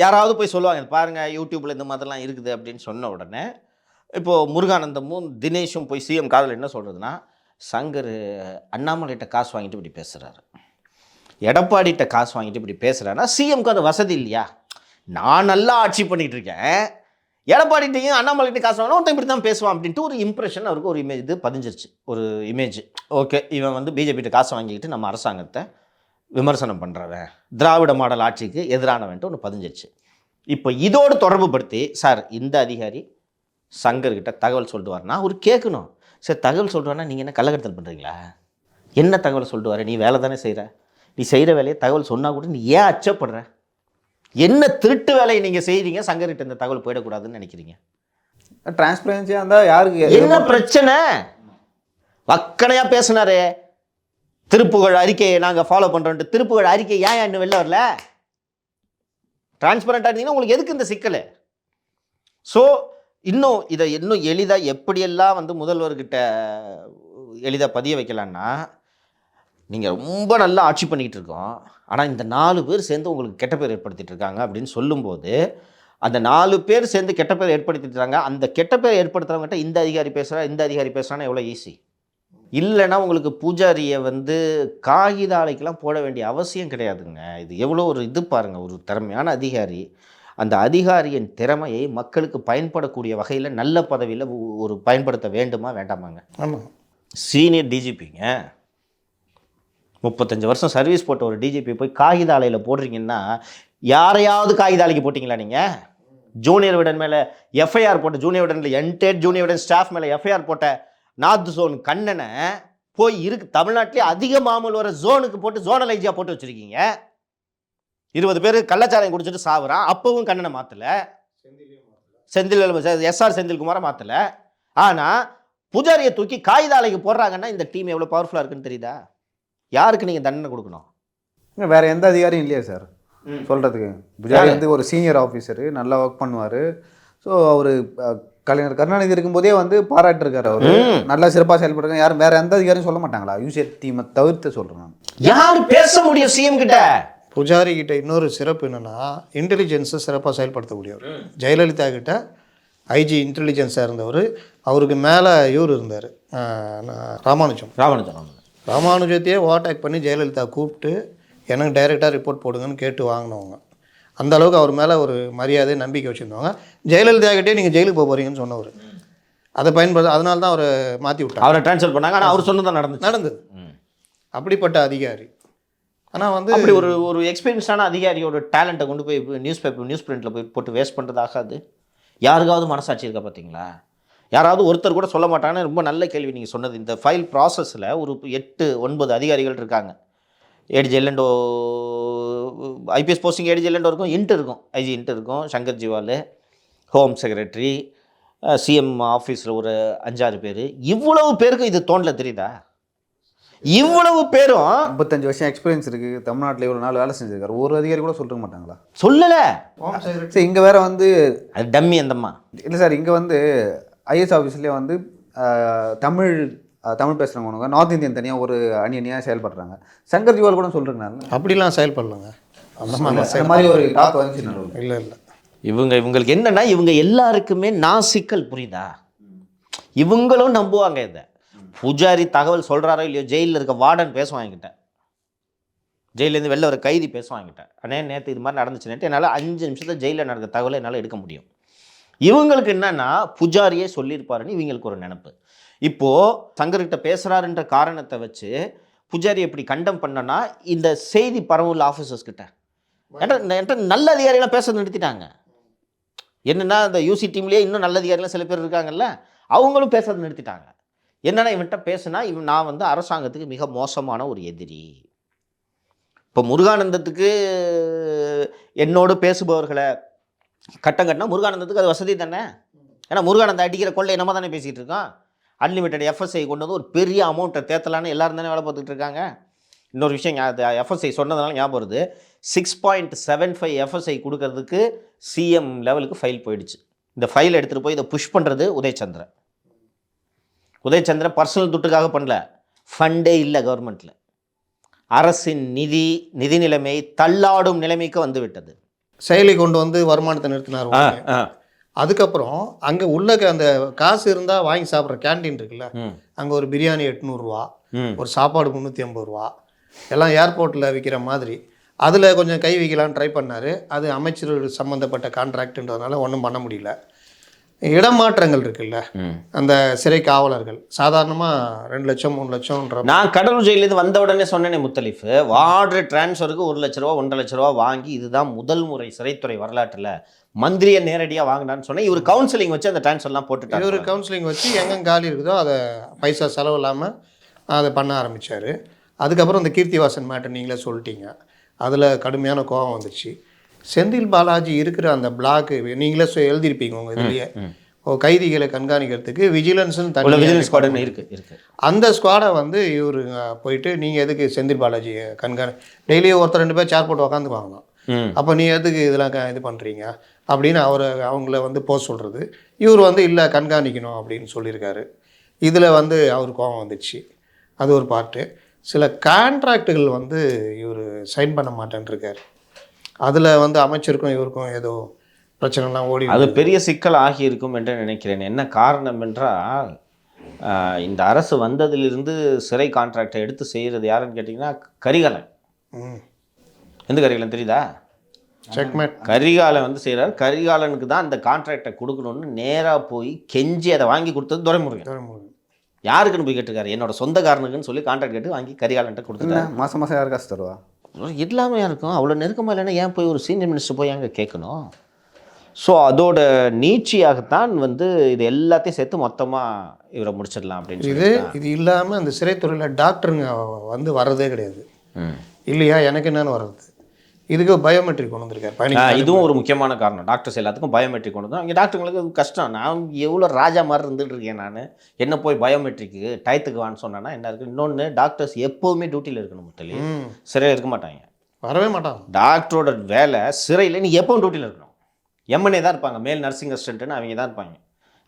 யாராவது போய் சொல்லுவாங்க பாருங்கள் யூடியூப்பில் இந்த மாதிரிலாம் இருக்குது அப்படின்னு சொன்ன உடனே இப்போது முருகானந்தமும் தினேஷும் போய் சிஎம் காதில் என்ன சொல்கிறதுனா, சங்கர் அண்ணாமலைகிட்ட காசு வாங்கிட்டு இப்படி பேசுகிறாரு, எடப்பாடிகிட்ட காசு வாங்கிட்டு இப்படி பேசுகிறாருன்னா சிஎம்க்கு அது வசதி இல்லையா? நான் நல்லா ஆட்சி பண்ணிகிட்டு இருக்கேன், எடப்பாடிட்டையும் அண்ணாமலைகிட்ட காசு வாங்கினா ஒருத்தன் இப்படி தான் பேசுவான் அப்படின்ட்டு ஒரு இம்ப்ரெஷன் அவருக்கு ஒரு இமேஜ் இது பதிஞ்சிருச்சு. ஒரு இமேஜ், ஓகே இவன் வந்து பிஜேபிகிட்ட காசு வாங்கிக்கிட்டு நம்ம அரசாங்கத்தை விமர்சனம் பண்ணுறவன், திராவிட மாடல் ஆட்சிக்கு எதிரானவன்ட்டு ஒன்று பதிஞ்சிருச்சு. இப்போ இதோடு தொடர்பு படுத்தி, சார் இந்த அதிகாரி சங்கர்கிட்ட தகவல் சொல்லிட்டு வரனா அவர் கேட்கணும். சார் தகவல் சொல்லிட்டு நீங்கள் என்ன கள்ளக்கடத்தல் பண்ணுறீங்களா? என்ன தகவல் சொல்லிட்டு வர? நீ வேலை தானே செய்கிற, நீ செய்கிற வேலையை தகவல் சொன்னால் கூட நீ ஏன் அச்சப்படுற? என்ன திருட்டு வேலையை நீங்கள் செய்கிறீங்க? சங்கர்கிட்ட இந்த தகவல் போயிடக்கூடாதுன்னு நினைக்கிறீங்க? டிரான்ஸ்பரன்சியாக இருந்தால் யாருக்கு என்ன பிரச்சனை? வக்கனையாக பேசினாரு. திருப்புகழ் அறிக்கையை நாங்கள் ஃபாலோ பண்ணுறோன்ட்டு திருப்புகழ் அறிக்கை ஏன் இன்னும் வெளில வரல? டிரான்ஸ்பரண்டாக இருந்தீங்கன்னா உங்களுக்கு எதுக்கு இந்த சிக்கல்? ஸோ இன்னும் இதை இன்னும் எளிதாக எப்படியெல்லாம் வந்து முதல்வர்கிட்ட எளிதாக பதிய வைக்கலான்னா, நீங்கள் ரொம்ப நல்லா ஆட்சி பண்ணிக்கிட்டு இருக்கோம், ஆனால் இந்த 4 பேர் சேர்ந்து உங்களுக்கு கெட்ட பேர் ஏற்படுத்திட்டு இருக்காங்க அப்படின்னு சொல்லும்போது அந்த 4 பேர் சேர்ந்து கெட்ட பேர் ஏற்படுத்திட்டாங்க. அந்த கெட்ட பேர் ஏற்படுத்துறவங்ககிட்ட இந்த அதிகாரி பேசுகிறா, இந்த அதிகாரி பேசுகிறான்னு எவ்வளோ ஈஸி. இல்லைன்னா உங்களுக்கு பூஜாரியை வந்து காகித ஆலைக்கெல்லாம் போட வேண்டிய அவசியம் கிடையாதுங்க. இது எவ்வளோ ஒரு இது பாருங்கள், ஒரு திறமையான அதிகாரி. அந்த அதிகாரியின் திறமையை மக்களுக்கு பயன்படக்கூடிய வகையில் நல்ல பதவியில் ஒரு பயன்படுத்த வேண்டுமா வேண்டாமாங்க? ஆமாம். சீனியர் டிஜிபிங்க, 35 வருஷம் சர்வீஸ் போட்ட ஒரு டிஜிபி போய் காகித ஆலையில் போடுறீங்கன்னா, யாரையாவது காகித ஆலைக்கு போட்டிங்களா நீங்கள்? ஜூனியர் விடன் மேலே எஃப்ஐஆர் போட்ட, junior விடனில் ended junior Vikatan staff மேலே எஃப்ஐஆர் போட்ட நார்த் ஜோன் கண்ணனை போய் தமிழ்நாட்டிலே அதிக மாமூல் வர ஜோனுக்கு போட்டு ஜோனல் ஐஜியாக போட்டு வச்சுருக்கீங்க. 20 பேர் கள்ளச்சாராயம் குடிச்சிட்டு சாவுறான், அப்பவும் கண்ணனை மாற்றலை. எஸ்ஆர் செந்தில்குமாரை மாற்றலை. ஆனால் பூஜாரியை தூக்கி காகித ஆலைக்கு போடுறாங்கன்னா இந்த டீம் எவ்வளோ பவர்ஃபுல்லாக இருக்குன்னு தெரியுதா? யாருக்கு நீங்கள் தண்டனை கொடுக்கணும்? வேற எந்த அதிகாரியும் இல்லையா சார் சொல்கிறதுக்கு? பூஜாரி வந்து ஒரு சீனியர் ஆஃபீஸரு, நல்லா ஒர்க் பண்ணுவார். ஸோ அவர் கலைஞர் கருணாநிதி இருக்கும்போதே வந்து பாராட்டிருக்காரு, அவர் நல்லா சிறப்பாக செயல்படுறாங்க. யாரும் வேற எந்த அதிகாரியும் சொல்ல மாட்டாங்களா? யூசிஎஃப் டீமை தவிர்த்து சொல்கிறேன். யார் பேச முடியும் சிஎம் கிட்ட? பூஜாரி கிட்ட இன்னொரு சிறப்பு என்னென்னா, இன்டெலிஜென்ஸை சிறப்பாக செயல்படுத்தக்கூடியவர். ஜெயலலிதா கிட்ட ஐஜி இன்டெலிஜென்ஸாக இருந்தவர். அவருக்கு மேலே இவர் இருந்தார், ராமானுஜத்தையே ஓவர்டேக் பண்ணி ஜெயலலிதா கூப்பிட்டு எனக்கு டைரெக்டாக ரிப்போர்ட் போடுங்கன்னு கேட்டு வாங்கினவங்க. அந்த அளவுக்கு அவர் மேலே ஒரு மரியாதை, நம்பிக்கை வச்சுருந்தவங்க. ஜெயலலிதா கிட்டே நீங்கள் ஜெயிலுக்கு போக போகிறீங்கன்னு சொன்னவர். அதை பயன்படுத்த, அதனால தான் அவரை மாற்றி விட்டாங்க, அவரை ட்ரான்ஸ்ஃபர் பண்ணாங்க. ஆனால் அவர் சொன்னதான் நடந்தது. அப்படிப்பட்ட அதிகாரி. ஆனால் வந்து அப்படி ஒரு எக்ஸ்பீரியன்ஸான அதிகாரியோட டேலண்ட்டை கொண்டு போய் நியூஸ் பிரிண்ட்டில் போய் போட்டு வேஸ்ட் பண்ணுறது ஆகாது. யாருக்காவது மனசாட்சி இருக்கா பார்த்தீங்களா? யாராவது ஒருத்தர் கூட சொல்ல மாட்டாங்கன்னு ரொம்ப நல்ல கேள்வி நீங்கள் சொன்னது. இந்த ஃபைல் ப்ராசஸில் ஒரு 8-9 அதிகாரிகள் இருக்காங்க. ஏடிஜி எல்லண்டோ ஐபிஎஸ் போஸ்டிங் ஏடிஜி எல்லண்டோ இருக்கும், இன்ட்டு இருக்கும், ஐஜி இன்ட்டு இருக்கும், Shankar Jiwal, home secretary, CM ஆஃபீஸில் ஒரு 5-6 பேர். இவ்வளவு பேருக்கு இது தோணல தெரியுதா? இவ்வளவு பேரும் 55 வருஷம் எக்ஸ்பீரியன்ஸ் இருக்குது, தமிழ்நாட்டில் இவ்வளோ நாள் வேலை செஞ்சுருக்காரு, ஒரு அதிகாரி கூட சொல்லிருக்க மாட்டாங்களா? சொல்லலை சார். இங்கே வேற வந்து அது டம்மி அந்தம்மா இல்லை சார். இங்கே வந்து ஐஏஎஸ் ஆஃபீஸ்லேயே வந்து தமிழ் பேசுகிறவங்க நார்த் இந்தியன் தனியாக ஒரு அணியாக செயல்படுறாங்க. சங்கர் ஜிவால் கூட சொல்கிறேங்க அப்படிலாம் செயல்படலங்க. அந்த மாதிரி ஒரு டாக் வந்துச்சு. இல்லை இவங்களுக்கு என்னன்னா, இவங்க எல்லாருக்குமே நாசிக்கல், புரியுதா? இவங்களும் நம்புவாங்க இதை. பூஜாரி தகவல் சொல்கிறாரோ இல்லையோ, ஜெயிலில் இருக்க வார்டன் பேசுவாங்கிட்ட, ஜெயிலேருந்து வெளில ஒரு கைதி பேசுவாங்கிட்ட, அண்ணே நேற்று இது மாதிரி நடந்துச்சுன்னுட்டு என்னால் 5 நிமிஷத்தில் ஜெயிலில் நடக்கிற தகவலை என்னால் எடுக்க முடியும். இவங்களுக்கு என்னன்னா, பூஜாரியே சொல்லியிருப்பாருன்னு இவங்களுக்கு ஒரு நினப்பு. இப்போது சங்கர்கிட்ட பேசுகிறாருன்ற காரணத்தை வச்சு பூஜாரி எப்படி கண்டம் பண்ணனா, இந்த செய்தி பரவுள்ள ஆஃபீஸர்ஸ் கிட்ட என்கிட்ட நல்ல அதிகாரிகளாம் பேச நிறுத்திட்டாங்க. என்னென்னா, இந்த யூசி டீம்லேயே இன்னும் நல்ல அதிகாரிகள் சில பேர் இருக்காங்கல்ல, அவங்களும் பேசுறது நிறுத்திட்டாங்க. என்னென்னா, இவன்கிட்ட பேசுனா நான் வந்து அரசாங்கத்துக்கு மிக மோசமான ஒரு எதிரி. இப்போ முருகானந்தத்துக்கு என்னோடு பேசுபவர்களை கட்டம் கட்டினா முருகானந்தத்துக்கு அது வசதி தானே. ஏன்னா முருகானந்தம் அடிக்கிற கொள்ளை நம்ம தானே பேசிகிட்டு இருக்கோம். அன்லிமிட்டட் எஃப்எஸ்ஐ கொண்டு வந்து ஒரு பெரிய அமௌண்ட்டை தேத்தலான்னு எல்லாரும் தானே வேலை பார்த்துட்டு இருக்காங்க. இன்னொரு விஷயம், எஃப்எஸ்ஐ சொன்னதுனால ஞாபகம் வருது, 6.75 எஃப்எஸ்ஐ கொடுக்கறதுக்கு சிஎம் லெவலுக்கு ஃபைல் போயிடுச்சு. இந்த ஃபைல் எடுத்துகிட்டு போய் இதை புஷ் பண்ணுறது உதயச்சந்திரன் பர்சனல் துட்டுக்காக பண்ணல, ஃபண்டே இல்லை கவர்மெண்ட்டில். அரசின் நிதி நிலைமை தள்ளாடும் நிலைமைக்கு வந்து விட்டது. செயலி கொண்டு வந்து வருமானத்தை நிறுத்தினார். அதுக்கப்புறம் அங்கே உள்ள அந்த காசு இருந்தால் வாங்கி சாப்பிட்ற கேன்டீன் இருக்குல்ல, அங்கே ஒரு பிரியாணி 800 ரூபா, ஒரு சாப்பாடு 350 ரூபா, எல்லாம் ஏர்போர்ட்டில் விற்கிற மாதிரி. அதில் கொஞ்சம் கை வைக்கலான்னு ட்ரை பண்ணார். அது அமைச்சர் சம்மந்தப்பட்ட கான்ட்ராக்டுன்றதுனால ஒன்றும் பண்ண முடியல. இடமாற்றங்கள் இருக்குல்ல, அந்த சிறை காவலர்கள் சாதாரணமாக 2 லட்சம் 3 லட்சம்ன்ற. நான் கடலூர் ஜெயிலேருந்து வந்த உடனே சொன்னேனே முத்தலீஃப், வார்டு டிரான்ஸ்ஃபருக்கு 1 லட்ச ரூபா 1.5 லட்ச ரூபா வாங்கி, இதுதான் முதல் முறை சிறைத்துறை வரலாற்றில் மந்திரியை நேரடியாக வாங்கினான்னு சொன்னேன். இவர் கவுன்சிலிங் வச்சு அந்த டிரான்ஸ்ஃபர்லாம் போட்டுட்டார். இவர் கவுன்சிலிங் வச்சு எங்கே காலி இருக்குதோ அதை பைசா செலவு இல்லாமல் அதை பண்ண ஆரம்பித்தார். அதுக்கப்புறம் இந்த கீர்த்திவாசன் மேட்டர் நீங்களே சொல்லிட்டீங்க, அதில் கடுமையான கோபம் வந்துச்சு. செந்தில் பாலாஜி இருக்கிற அந்த பிளாக்கு நீங்களே எழுதியிருப்பீங்க உங்கள் இதுலேயே, கைதிகளை கண்காணிக்கிறதுக்கு விஜிலன்ஸ்னு தனி விஜிலன்ஸ் ஸ்குவாட் இருக்குது. அந்த ஸ்குவாடை வந்து இவர் போயிட்டு, நீங்கள் எதுக்கு செந்தில் பாலாஜி டெய்லியும் ஒருத்தர் 2 பேர் சேர் போட்டு உக்காந்துக்குவாங்களாம், அப்போ நீ எதுக்கு இதெல்லாம் இது பண்ணுறீங்க அப்படின்னு அவங்கள வந்து போக சொல்கிறது. இவர் வந்து இல்லை கண்காணிக்கணும் அப்படின்னு சொல்லியிருக்காரு. இதில் வந்து அவர் கோபம் வந்துச்சு. அது ஒரு பார்ட்டு. சில கான்ட்ராக்டுகள் வந்து இவர் சைன் பண்ண மாட்டேன்ருக்கார். அதில் வந்து அமைச்சருக்கும் இவருக்கும் ஏதோ பிரச்சனைலாம் ஓடி அது பெரிய சிக்கல் ஆகியிருக்கும் என்று நினைக்கிறேன். என்ன காரணம் என்றால் இந்த அரசு வந்ததிலிருந்து சிறை கான்ட்ராக்டை எடுத்து செய்கிறது யாருன்னு கேட்டிங்கன்னா கரிகாலன். எந்த கரிகாலன் தெரியுதா? செக்மேட். கரிகாலன் வந்து செய்கிறார். கரிகாலனுக்கு தான் அந்த கான்ட்ராக்டை கொடுக்கணும்னு நேராக போய் கெஞ்சி அதை வாங்கி கொடுத்தது துரைமுருகன். யாருக்குன்னு போய் கேட்டிருக்காரு, என்னோட சொந்தக்காரனுக்குன்னு சொல்லி கான்ட்ராக்ட் கேட்டு வாங்கி கரிகாலன்ட்ட கொடுத்துட்டாரு. மாதம் மாதம் யார் காசு தருவா? இல்லாமல் யாருக்கும் அவ்வளோ நெருக்கமாக இல்லைன்னா ஏன் போய் ஒரு சீனியர் மினிஸ்டர் போய் அங்கே கேட்கணும்? ஸோ அதோட நீட்சியாகத்தான் வந்து இது எல்லாத்தையும் சேர்த்து மொத்தமாக இவரை முடிச்சிடலாம் அப்படின்னு இது இல்லாமல் அந்த சிறைத்துறையில் டாக்டருங்க வந்து வர்றதே கிடையாது இல்லையா? எனக்கு என்னென்னு வர்றது, இதுக்கு பயோமெட்ரிக் கொண்டு வந்திருக்காரு. இதுவும் ஒரு முக்கியமான காரணம். டாக்டர்ஸ் எல்லாத்துக்கும் பயோமெட்ரிக் கொண்டு வந்தோம். இங்கே டாக்டருங்களுக்கு கஷ்டம். நான் எவ்வளோ ராஜா மாதிரி இருந்துட்டு இருக்கேன். நான் என்ன போய் பயோமெட்ரிக்கு டயத்துக்கு வான்னு சொன்னேன்னா என்ன இருக்குது? இன்னொன்று, டாக்டர்ஸ் எப்போவுமே டியூட்டியில் இருக்கணும். முத்தலி சிறையில் இருக்க மாட்டாங்க, வரவே மாட்டாங்க. டாக்டரோட வேலை சிறையில் நீ எப்பவும் டியூட்டியில் இருக்கணும். எம்என்ஏ தான் இருப்பாங்க, மேல் நர்சிங் அசிஸ்டன்ட்னு அவங்க தான் இருப்பாங்க.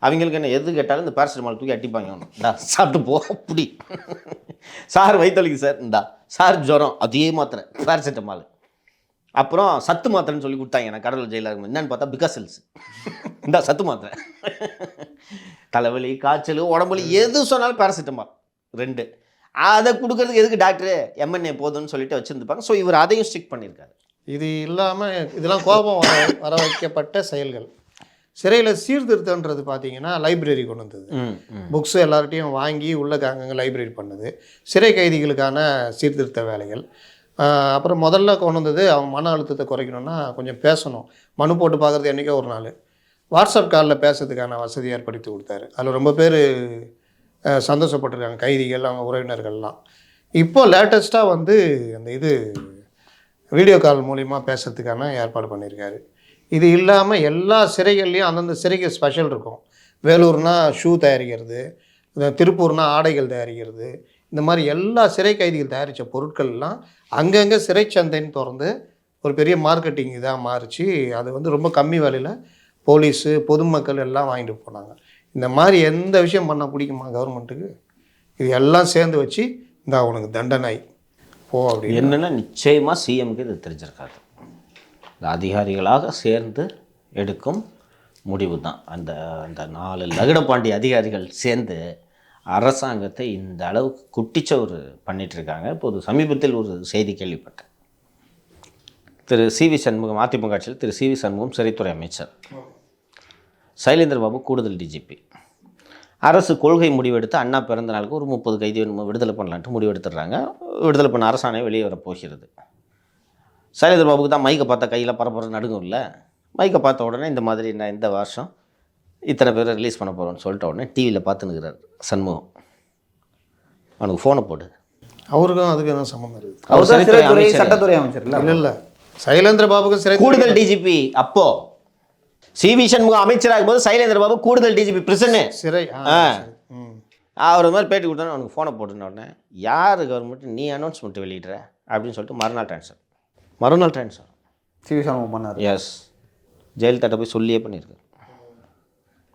அவங்களுக்கு என்ன எது கேட்டாலும் இந்த பேரசிட்டமால் தூக்கி அட்டிப்பாங்க. சாப்பிட்டு போ அப்படி. சார் வயிற்றுலிக்கு சார், இந்தா சார் ஜுரம், அதே மாத்திரை பேரசிட்டமால். அப்புறம் சத்து மாத்திரைன்னு சொல்லி கொடுத்தாங்க. நான் கடலூர் ஜெயிலாக இருக்கும். என்னென்னு பார்த்தா பிகாசெல்ஸ், இந்த சத்து மாத்திரை. தலைவலி, காய்ச்சல், உடம்புலி எது சொன்னாலும் பேராசிட்டமால் 2. அதை கொடுக்கறதுக்கு எதுக்கு டாக்டரு? எம்என்ஏ போதும்னு சொல்லிட்டு வச்சுருந்துப்பாங்க. ஸோ இவர் அதையும் ஸ்ட்ரிக் பண்ணியிருக்காரு. இது இல்லாமல் இதெல்லாம் கோபம் வர வைக்கப்பட்ட செயல்கள். சிறையில் சீர்திருத்தன்றது பார்த்தீங்கன்னா லைப்ரரி கொண்டு வந்தது. புக்ஸ் எல்லார்ட்டையும் வாங்கி உள்ள அங்கங்கே லைப்ரரி பண்ணுது. சிறை கைதிகளுக்கான சீர்திருத்த வேலைகள். அப்புறம் முதல்ல கொண்டு வந்தது அவங்க மன அழுத்தத்தை குறைக்கணும்னா கொஞ்சம் பேசணும். மனு போட்டு பார்க்குறது என்றைக்கோ ஒரு நாள் வாட்ஸ்அப் காலில் பேசுறதுக்கான வசதி ஏற்படுத்தி கொடுத்தாரு. அதில் ரொம்ப பேர் சந்தோஷப்பட்டிருக்காங்க, கைதிகள், அவங்க உறவினர்கள்லாம். இப்போ லேட்டஸ்ட்டாக வந்து அந்த இது வீடியோ கால் மூலிமா பேசுறதுக்கான ஏற்பாடு பண்ணியிருக்காரு. இது இல்லாமல் எல்லா சிறைகள்லேயும் அந்தந்த சிறைக்கு ஸ்பெஷல் இருக்கும். வேலூர்னா ஷூ தயாரிக்கிறது, திருப்பூர்னா ஆடைகள் தயாரிக்கிறது, இந்த மாதிரி எல்லா சிறை கைதிகள் தயாரித்த பொருட்கள்லாம் அங்கங்கே சிறைச்சந்தைன்னு திறந்து ஒரு பெரிய மார்க்கெட்டிங் இதாக மாறிச்சு. அது வந்து ரொம்ப கம்மி விலையில் போலீஸு, பொதுமக்கள் எல்லாம் வாங்கிட்டு போனாங்க. இந்த மாதிரி எந்த விஷயம் பண்ணால் பிடிக்குமா கவர்மெண்ட்டுக்கு? இது எல்லாம் சேர்ந்து வச்சு இந்த அவனுக்கு தண்டனை போ அப்படி என்னென்னா நிச்சயமாக சிஎம்க்கு இது தெரிஞ்சிருக்காது. இந்த அதிகாரிகளாக சேர்ந்து எடுக்கும் முடிவு தான். அந்த 4 லகுடபாண்டி அதிகாரிகள் சேர்ந்து அரசாங்கத்தை இந்த அளவுக்கு குட்டிச்சோறு பண்ணிகிட்ருக்காங்க. இப்போது சமீபத்தில் ஒரு செய்தி கேள்விப்பட்டேன். திரு சிவி சண்முகம், அதிமுக ஆட்சியில் திரு சிவி சண்முகம் சிறைத்துறை அமைச்சர், சைலேந்திர பாபு கூடுதல் டிஜிபி. அரசு கொள்கை முடிவெடுத்து அண்ணா பிறந்த நாளுக்கு ஒரு 30 கைதி விடுதலை பண்ணலான்ட்டு முடிவெடுத்துடுறாங்க. விடுதலை பண்ண அரசாணை வெளியே வரப்போகிறது. சைலேந்திர பாபுக்கு தான் மைக்கை பார்த்தா கையில் பரப்புற நடுங்கும் இல்லை. மைக்கை பார்த்த உடனே இந்த மாதிரி நான் இந்த வருஷம் இத்தனை பேரை ரிலீஸ் பண்ண போகிறோன்னு சொல்லிட்ட உடனே டிவியில் பார்த்துன்னுக்கிறார் சண்முகம். அவனுக்கு ஃபோனை போடு. அவருக்கும் அதுக்கு என்ன சம்மந்தம் இருக்குது? அவர் சட்டத்துறை அமைச்சர் இல்லை இல்லை சைலேந்திர பாபுக்கு சிறை கூடுதல் டிஜிபி. அப்போ சிவி சண்முகம் அமைச்சராக போது சைலேந்திர பாபு கூடுதல் டிஜிபி பிரிசனு சிறை. அவர் மாதிரி பேட்டி கொடுத்தோன்னே அவனுக்கு ஃபோனை போட்டுன உடனே யார் கவர்மெண்ட் நீ அனௌன்ஸ்மெண்ட் வெளியிடுற அப்படின்னு சொல்லிட்டு மறுநாள் ட்ரான்ஸ்ஃபர் சிவி சண்முகம் பண்ணார். எஸ், ஜெயலலிதா போய் சொல்லியே பண்ணியிருக்காரு.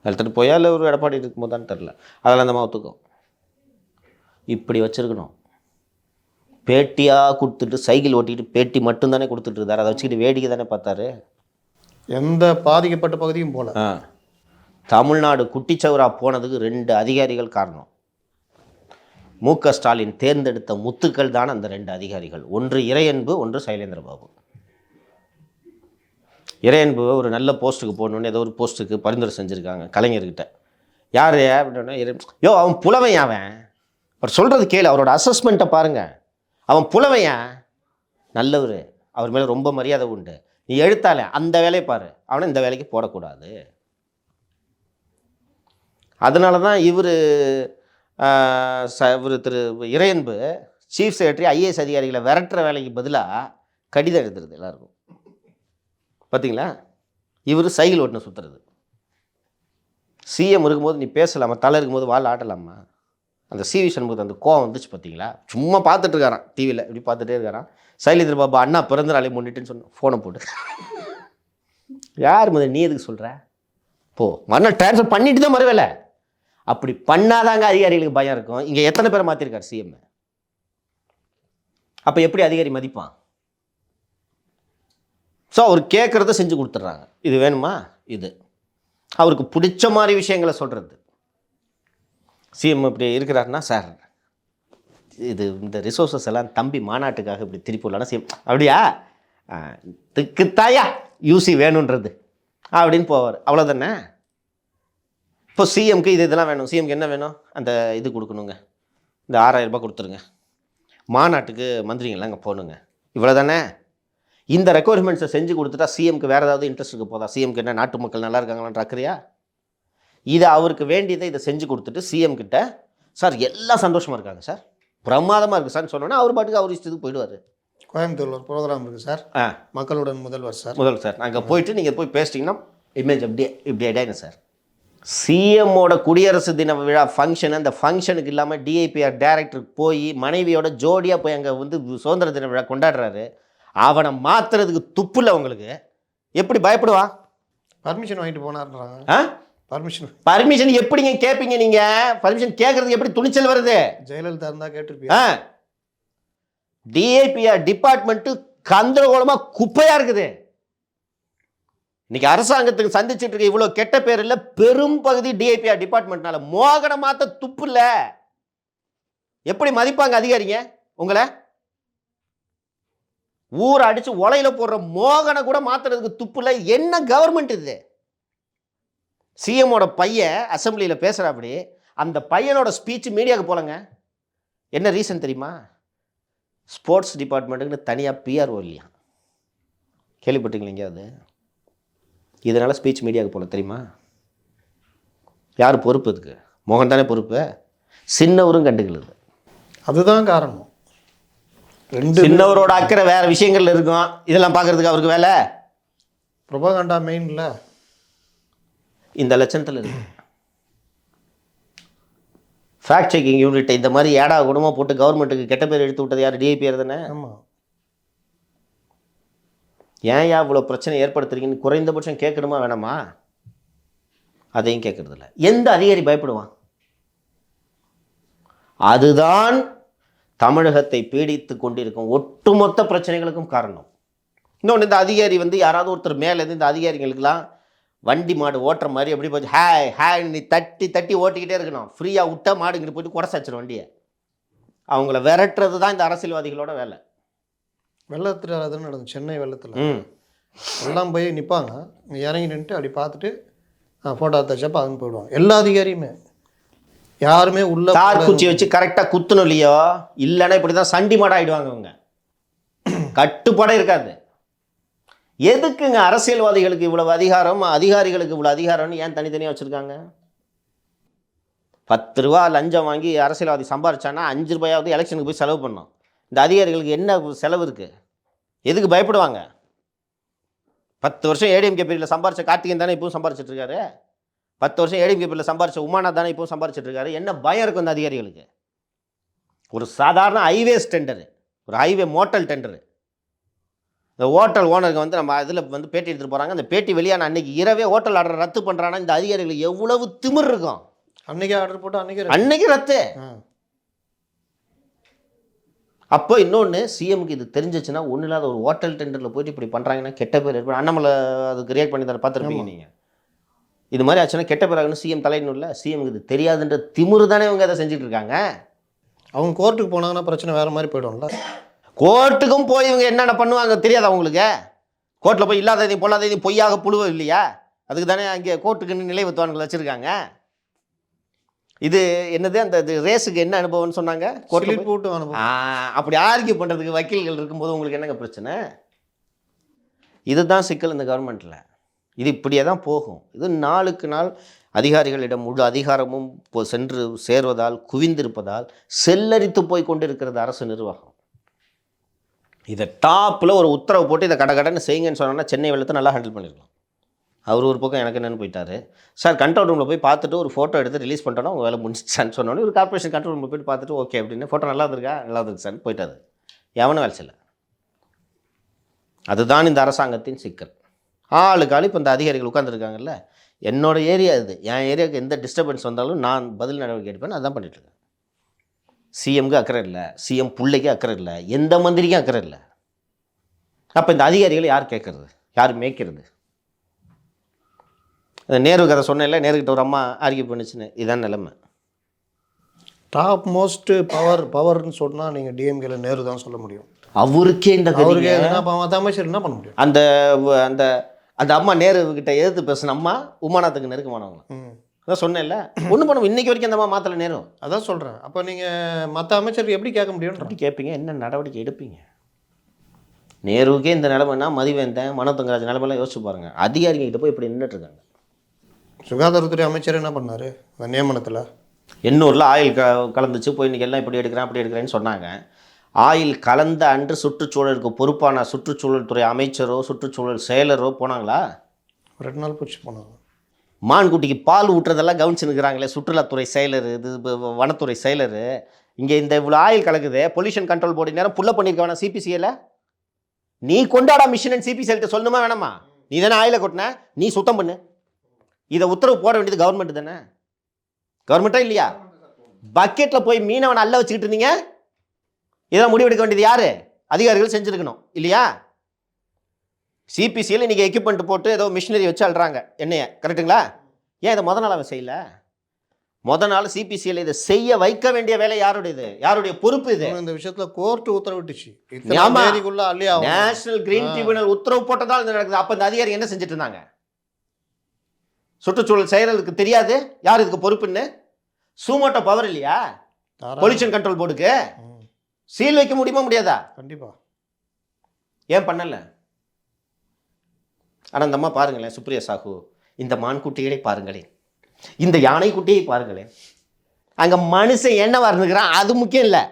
ஜெயலலிதா போயா இல்லை ஒரு எடப்பாடி இருக்கும்போது தான் தெரில. அதெல்லாம் அந்த மாவத்துக்கும் இப்படி வச்சுருக்கணும். பேட்டியாக கொடுத்துட்டு சைக்கிள் ஓட்டிக்கிட்டு பேட்டி மட்டும்தானே கொடுத்துட்டு இருந்தார். அதை வச்சுக்கிட்டு வேடிக்கை தானே பார்த்தாரு. எந்த பாதிக்கப்பட்ட பகுதியும் போல. தமிழ்நாடு குட்டிச்சவரா போனதுக்கு 2 அதிகாரிகள் காரணம். மு.க. ஸ்டாலின் தேர்ந்தெடுத்த முத்துக்கள் தான் அந்த 2 அதிகாரிகள். ஒன்று இறையன்பு, ஒன்று சைலேந்திர பாபு. இறையன்பு ஒரு நல்ல போஸ்ட்டுக்கு போகணுன்னு ஏதோ ஒரு போஸ்ட்டுக்கு பரிந்துரை செஞ்சுருக்காங்க கலைஞர்கிட்ட. யார் அப்படின்னா யோ அவன் புலவன், அவர் சொல்கிறது கேளு, அவரோட அசஸ்மெண்ட்டை பாருங்கள். அவன் புலவையன், நல்லவர், அவர் மேலே ரொம்ப மரியாதை உண்டு. நீ எழுத்தாலே அந்த வேலையை பாரு, அவனை இந்த வேலைக்கு போடக்கூடாது. அதனால தான் இவர் திரு இறையன்பு சீஃப் செக்ரட்டரி ஐஏஎஸ் அதிகாரிகளை விரட்டுற வேலைக்கு பதிலாக கடிதம் எழுதுறது எல்லாருக்கும். பார்த்தீங்களா? இவர் சைக்கிள் ஓட்டுன சுற்றுறது. சிஎம் இருக்கும்போது நீ பேசலாமா, தலை இருக்கும்போது வாழ ஆட்டலாமா? அந்த சிவி சண்முகத்தை அந்த கோவம் வந்துச்சு பார்த்தீங்களா? சும்மா பார்த்துட்டு இருக்காரான், டிவியில் இப்படி பார்த்துட்டே இருக்காரான். சைலேந்திர பாபு அண்ணா பிறந்த நாளே முன்னிட்டுன்னு சொன்ன ஃபோனை போட்டு யார் முதல் நீ எதுக்கு சொல்கிற? போ, மறுநாள் ட்ரான்ஸ்ஃபர் பண்ணிட்டு தான் மறுவேலை. அப்படி பண்ணாதாங்க அதிகாரிகளுக்கு பயம் இருக்கும். இங்கே எத்தனை பேரை மாற்றிருக்காரு சிஎம்? அப்போ எப்படி அதிகாரி மதிப்பான்? ஸோ அவர் கேட்குறத செஞ்சு கொடுத்துட்றாங்க. இது வேணுமா, இது அவருக்கு பிடிச்ச மாதிரி விஷயங்களை சொல்கிறது. சிஎம் இப்படி இருக்கிறாருன்னா, சார் இது இந்த ரிசோர்ஸஸ் எல்லாம் தம்பி மாநாட்டுக்காக இப்படி திருப்பி விடலான்னா சிஎம் அப்படியா திக்குத்தாயா யூசி வேணுன்றது அப்படின்னு போவார். அவ்வளோதானே. இப்போ சிஎம்க்கு இதெல்லாம் வேணும். சிஎம்க்கு என்ன வேணும், அந்த இது கொடுக்கணுங்க, இந்த 6000 ரூபாய் கொடுத்துருங்க, மாநாட்டுக்கு மந்திரிங்கள்லாம் அங்கே போகணுங்க, இவ்வளோ தானே. இந்த ரெக்குவயர்மெண்ட்ஸை செஞ்சு கொடுத்துட்டா சிஎம்க்கு வேறு ஏதாவது இன்ட்ரெஸ்ட் இருக்க போதா? சிஎம்க்கு என்ன நாட்டு மக்கள் நல்லா இருக்காங்களான்னு அக்கறையா? இதை அவருக்கு வேண்டியதை இதை செஞ்சு கொடுத்துட்டு சிஎம் கிட்ட சார் எல்லாம் சந்தோஷமாக இருக்காங்க சார், பிரமாதமாக இருக்குது சார்னு சொன்னோன்னா அவர் பாட்டுக்கு அவர் இஷ்டத்துக்கு போயிடுவார். கோயம்புத்தூரில் ஒரு ப்ரோக்ராம் இருக்குது சார், மக்களுடன் முதல்வர் சார். முதல்வர் சார் அங்கே போயிட்டு நீங்கள் போய் பேசிட்டிங்கன்னா இமேஜ் அப்படியே இப்படி ஆகிடாங்க சார். சிஎம்மோட குடியரசு தின விழா ஃபங்க்ஷன், அந்த ஃபங்க்ஷனுக்கு இல்லாமல் டிஐபிஆர் டைரக்டருக்கு போய் மனைவியோட ஜோடியாக போய் அங்கே வந்து சுதந்திர தின விழா கொண்டாடுறாரு. அவனை மாற்றுறதுக்கு துப்பு இல்லை உங்களுக்கு. எப்படி பயப்படுவா? பர்மிஷன் வாங்கிட்டு போனார்ன்றாங்க. பர்மிஷன் எப்படிங்க கேட்பீங்க நீங்கள்? பர்மிஷன் கேட்கறதுக்கு எப்படி துணிச்சல் வருது? ஜெயலலிதா இருந்தால் கேட்டுருப்பீங்க. டிஐபிஆர் டிபார்ட்மெண்ட்டு கந்தரகோலமாக குப்பையாக இருக்குது. இன்னைக்கு அரசாங்கத்துக்கு சந்திச்சுட்டு இருக்க இவ்வளோ கெட்ட பேர் இல்லை, பெரும் பகுதி டிஐபிஆர் டிபார்ட்மெண்ட்னால. மோகன மாத்த துப்பு இல்லை. எப்படி மதிப்பாங்க அதிகாரிங்க உங்களை? ஊரை அடிச்சு உலையில போடுற மோகனை கூட மாத்துறதுக்கு துப்பு இல்லை. என்ன கவர்மெண்ட் இது? சிஎம்மோட பையன் அசம்பிளியில் பேசுகிறாப்படி, அந்த பையனோட ஸ்பீச் மீடியாவுக்கு போலங்க. என்ன ரீசன் தெரியுமா? ஸ்போர்ட்ஸ் டிபார்ட்மெண்ட்டுக்குன்னு தனியாக பிஆர்ஓ இல்லையா? கேள்விப்பட்டீங்களா எங்கேயாவது? இதனால் ஸ்பீச் மீடியாவுக்கு போல தெரியுமா? யார் பொறுப்பு? இதுக்கு மோகன் தானே பொறுப்பு. சின்னவரும் கண்டுக்கிறது. அதுதான் காரணம். சின்னவரோட அக்கறை வேற விஷயங்கள்ல இருக்கும். இதெல்லாம் பார்க்கறதுக்கு அவருக்கு வேலை. ப்ரொபகண்டா மெயின்ல இந்த லட்சணத்தில் இருக்கு. ஃபேக்ட் செக்கிங் யூனிட் இந்த மாதிரி ஏடா குணமாக போட்டு கவர்மெண்ட்டுக்கு கெட்ட பேர் எடுத்து விட்டது யார்? டிஐபிஆர் தானே. ஆமாம். ஏன் இவ்வளோ பிரச்சனை ஏற்படுத்துறீங்கன்னு குறைந்தபட்சம் கேட்கணுமா வேணாமா? அதையும் கேட்கறது இல்லை. எந்த அதிகாரி பயப்படுவான்? அதுதான் தமிழகத்தை பீடித்து கொண்டிருக்கும் ஒட்டுமொத்த பிரச்சனைகளுக்கும் காரணம். இன்னொன்று, இந்த அதிகாரி வந்து யாராவது ஒருத்தர் மேலேருந்து இந்த அதிகாரிகளுக்கெல்லாம் வண்டி மாடு ஓட்டுற மாதிரி எப்படி போச்சு ஹாய் ஹாய் நீ தட்டி தட்டி ஓட்டிக்கிட்டே இருக்கணும். ஃப்ரீயாக விட்டா மாடுங்கிட்டு போயிட்டு குறைச்சாச்சிடும் வண்டியை. அவங்கள விரட்டுறது தான் இந்த அரசியல்வாதிகளோட வேலை. வெள்ளத்தில் அதுன்னு நடந்தது, சென்னை வெள்ளத்தில். எல்லாம் போய் நிற்பாங்க, இறங்கி நின்றுட்டு அப்படி பார்த்துட்டு ஃபோட்டோ தச்சப்போ அதுன்னு போயிடுவாங்க. எல்லா அதிகாரியுமே யாருமே உள்ள தார் குச்சி வச்சு கரெக்டாக குத்தணும் இல்லையோ, இல்லைன்னா இப்படி தான் சண்டி மாட ஆகிடுவாங்க. அவங்க கட்டுப்பாடே இருக்காது. எதுக்குங்க அரசியல்வாதிகளுக்கு இவ்வளவு அதிகாரம், அதிகாரிகளுக்கு இவ்வளோ அதிகாரம்னு ஏன் தனித்தனியாக வச்சுருக்காங்க? 10 ரூபா லஞ்சம் வாங்கி அரசியல்வாதி சம்பாரிச்சானா 5 ரூபாயாவது எலெக்ஷனுக்கு போய் செலவு பண்ணோம். இந்த அதிகாரிகளுக்கு என்ன செலவு இருக்குது? எதுக்கு பயப்படுவாங்க? 10 வருஷம் ஏடிஎம்கே பீரியடில் சம்பாரிச்ச கார்த்திகேயன் தானே இப்பவும் சம்பாரிச்சிட்டு இருக்காரு. 10 வருஷம் ஏடிஎம்கே பீரியடில் சம்பாரிச்ச உமாநாத் தானே இப்பவும் சம்பாரிச்சிட்டு இருக்காரு. என்ன பயம் இருக்கும் இந்த அதிகாரிகளுக்கு? ஒரு சாதாரண ஹைவேஸ் டெண்டரு, ஒரு ஹைவே மோட்டல் டெண்டரு, இந்த ஹோட்டல் ஓனருக்கு வந்து நம்ம இதில் வந்து பேட்டி எடுத்துகிட்டு போகிறாங்க. அந்த பேட்டி வெளியான அன்னைக்கு இரவே ஹோட்டல் ஆர்டர் ரத்து பண்ணுறான்னா இந்த அதிகாரிகளுக்கு எவ்வளவு திமிர் இருக்கும்? அன்னைக்கே ஆர்டர் போட்டு அன்னைக்கு ரத்து. அப்போ இன்னொன்று, சிஎம்க்கு இது தெரிஞ்சிச்சுன்னா ஒன்றும் இல்லாத ஒரு ஹோட்டல் டெண்டரில் போயிட்டு இப்படி பண்ணுறாங்கன்னா கெட்ட பேர் ஏற்படும். அண்ணாமலை அதுக்கு ரியாக்ட் பண்ணி தர பார்த்துருப்பீங்க நீங்கள். இது மாதிரி ஆச்சுன்னா கெட்ட பேர் ஆகணும் சிஎம் தலையிடணும் இல்லை. சிஎம்க்கு இது தெரியாதுன்ற திமிரு தானே இவங்க அதை செஞ்சுட்டு இருக்காங்க. அவங்க கோர்ட்டுக்கு போனாங்கன்னா பிரச்சனை வேறு மாதிரி போய்டும்ல. கோர்ட்டுக்கும் போய் இவங்க என்னென்ன பண்ணுவாங்க தெரியாது அவங்களுக்கு. கோர்ட்டில் போய் இல்லாததையும் பொல்லாததையும் பொய்யாக புழுவ இல்லையா? அதுக்கு தானே அங்கே கோர்ட்டுக்குன்னு நிலைவத்துவான்கள் வச்சுருக்காங்க. இது என்னது, அந்த ரேஸுக்கு என்ன அனுபவம்னு சொன்னாங்க? கோர்ட்டில் போட்டு அனுபவம். அப்படி ஆர்கியூ பண்ணுறதுக்கு வக்கீல்கள் இருக்கும்போது உங்களுக்கு என்னங்க பிரச்சனை? இதுதான் சிக்கல் இந்த கவர்மெண்ட்டில். இது இப்படியே தான் போகும். இது நாளுக்கு நாள் அதிகாரிகளிடம் முழு அதிகாரமும் சென்று சேர்வதால், குவிந்திருப்பதால் செல்லரித்து போய் கொண்டிருக்கிறது அரசு நிர்வாகம். இதை டாப்பில் ஒரு உத்தரவு போட்டு இதை கடன்னு செய்யுங்கன்னு சொன்னோன்னா சென்னை வெள்ளத்தை நல்லா ஹேண்டில் பண்ணிடலாம். அவர் ஒரு பக்கம் எனக்கு என்னென்னு போயிட்டார். சார் கண்ட்ரோல் ரூமில் போய் பார்த்துட்டு ஒரு ஃபோட்டோ எடுத்து ரிலீஸ் பண்ணிட்டோன்னா உங்கள் வேலை முடிஞ்சிச்சான்னு சொன்னோன்னே ஒரு கார்பரேஷன் கண்ட்ரோல் ரூமில் போய்ட்டு பார்த்துட்டு ஓகே அப்படின்னு ஃபோட்டோ நல்லா இருந்திருக்கா, நல்லா இருக்கு சார் போயிட்டாரு. எவனும் வேலை செய்யலை. அதுதான் இந்த அரசாங்கத்தின் சிக்கல். ஆளுக்கு இப்போ இந்த அதிகாரிகள் உட்காந்துருக்காங்கல்ல, என்னோடய ஏரியா இது, என் ஏரியாவுக்கு எந்த டிஸ்டர்பன்ஸ் வந்தாலும் நான் பதில் நடவடிக்கை எடுப்பேன். அதுதான் பண்ணிட்டுருக்கேன். சிஎம்க்கு அக்கறை இல்லை, சிஎம் பிள்ளைக்கு அக்கறை இல்லை, எந்த மந்திரிக்கும் அக்கறை இல்லை. அப்போ இந்த அதிகாரிகளை யார் கேட்குறது? யார் மேய்க்கிறது? நேரு கதை சொன்னேன்ல, நேருக்கிட்ட ஒரு அம்மா ஆர்கியூ பண்ணுச்சுன்னு, இதுதான் நிலைமை. டாப் மோஸ்ட் பவர்னு சொன்னால் நீங்கள் டிஎம்கேல நேரு தான் சொல்ல முடியும். அவருக்கே இந்த அவருக்கு கதிங்க. எதுனா மற்ற அமைச்சர் என்ன பண்ண முடியும்? அந்த அந்த அந்த அம்மா நேரு கிட்ட எதிர்த்து பேசின அம்மா உமாநாத்துக்கு நெருக்கமானவங்க. அதான் சொன்னேன்ல, ஒன்றும் பண்ண இன்னைக்கு வரைக்கும் அந்த அம்மா மாத்தல நேரு. அதான் சொல்கிறேன். அப்போ நீங்கள் மற்ற அமைச்சருக்கு எப்படி கேட்க முடியும்ன்ற? எப்படி கேட்பீங்க? என்ன நடவடிக்கை எடுப்பீங்க? நேருக்கே இந்த நிலைமைன்னா மதிவேந்தன் மனோதங்கராஜ் நிலைமைலாம் யோசிச்சு பாருங்க. அதிகாரிங்க கிட்ட போய் இப்படி நின்றுட்டு இருக்காங்க. சுகாதாரத்துறை அமைச்சர் என்ன பண்ணார் அந்த நியமனத்தில்? எண்ணூரில் ஆயில் கலந்துச்சு, போய் இன்றைக்கி எல்லாம் இப்படி எடுக்கிறேன் அப்படி எடுக்கிறேன்னு சொன்னாங்க. ஆயில் கலந்த அன்று சுற்றுச்சூழலுக்கு பொறுப்பான சுற்றுச்சூழல் துறை அமைச்சரோ சுற்றுச்சூழல் செயலரோ போனாங்களா? 2 நாள் போச்சு போனாங்க. மான்குட்டிக்கு பால் ஊட்டுறதெல்லாம் கவனிச்சுன்னுக்குறாங்களே சுற்றுலாத்துறை செயலர், இது வனத்துறை செயலர். இங்கே இந்த இவ்வளோ ஆயில் கலக்குது, பொல்யூஷன் கண்ட்ரோல் போர்டு நேரம் புள்ள பண்ணியிருக்க வேணாம் சிபிசிஎல. நீ கொண்டாடா மிஷின் சிபிசிஎல்கிட்ட சொல்லணுமா வேணாமா? நீ தானே ஆயிலை கொட்டின, நீ சுத்தம் பண்ணு. இதை உத்தரவு போட வேண்டியது கவர்மெண்ட் தானே? கவர்மெண்ட்டா இல்லையா? பக்கெட்டில் போய் மீனவனை அல்ல வச்சுக்கிட்டு இருந்தீங்க. இதெல்லாம் முடிவெடுக்க வேண்டியது யாரு? அதிகாரிகள் செஞ்சுருக்கணும் இல்லையா? சிபிசியில் இன்றைக்கி எக்யூப்மெண்ட் போட்டு ஏதோ மிஷினரி வச்சு அல்றாங்க எண்ணெயை, கரெக்டுங்களா? ஏன் இதை நாள் அவன் செய்யலை? நாள் சிபிசியில் இதை செய்ய வைக்க வேண்டிய வேலை யாருடையது? யாருடைய பொறுப்பு இது? இந்த விஷயத்தில் கோர்ட் உத்தரவிட்டுச்சு. நேஷனல் கிரீன் ட்ரிபியூனல் உத்தரவு போட்டதால் இது நடக்குது. அப்போ இந்த அதிகாரி என்ன செஞ்சுட்டு இருந்தாங்க? சுற்றுச்சூழல் செயலருக்கு தெரியாது யார் இதுக்கு பொறுப்புன்னு? சூமோட்டோ பவர் இல்லையா பொல்யூஷன் கண்ட்ரோல் போர்டுக்கு? சீல் வைக்க முடியுமா முடியாதா? கண்டிப்பா. ஏன் பண்ணல? ஆனால் அந்த அம்மா பாருங்களேன், சுப்ரியா சாஹூ, இந்த மான்குட்டிகளை பாருங்களேன், இந்த யானை குட்டியை பாருங்களேன். அங்கே மனுஷன் என்னவா இருந்துக்கிறான் அது முக்கியம் இல்லை.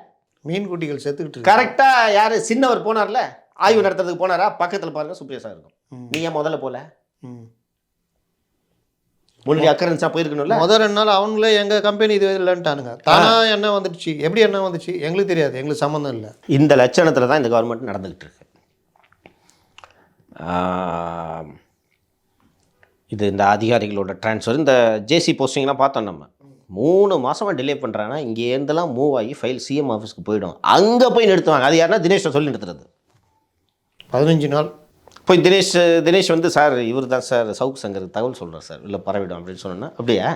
மீன் குட்டிகள் செத்துக்கிட்டு கரெக்டாக யார் சின்னவர் போனார்ல ஆய்வு நடத்துறதுக்கு போனாரா? பக்கத்தில் பாருங்க சுப்ரியா சாஹூ இருக்கும். நீ ஏன் முதல்ல போல? முன்னாடி அக்கறைச்சா போயிருக்கணும்ல. முதல் 2 நாள் அவங்களே எங்கள் கம்பெனி இது இல்லைன்ட்டானுங்க. தானா என்ன வந்துடுச்சு, எப்படி என்ன வந்துச்சு எங்களுக்கு தெரியாது, எங்களுக்கு சம்மந்தம் இல்லை. இந்த லட்சணத்தில் தான் இந்த கவர்மெண்ட் நடந்துக்கிட்டு இருக்கு. இது இந்த அதிகாரிகளோட ட்ரான்ஸ்ஃபர், இந்த ஜேசி போஸ்டிங்லாம் பார்த்தோம் நம்ம 3 மாதமாக டிலே பண்ணுறாங்கன்னா இங்கேருந்தெல்லாம் மூவ் ஆகி ஃபைல் சிஎம் ஆஃபீஸ்க்கு போயிடும். அங்கே போய் நிறுத்துவாங்க. அது யாருன்னா தினேஷை சொல்லி நிறுத்துறது. 15 நாள் போய் தினேஷ் வந்து சார் இவர் தான் சார் சவுக் சங்கருக்கு தகவல் சொல்கிறார் சார், இல்லை பரவிடும் அப்படின்னு சொன்னோன்னா அப்படியா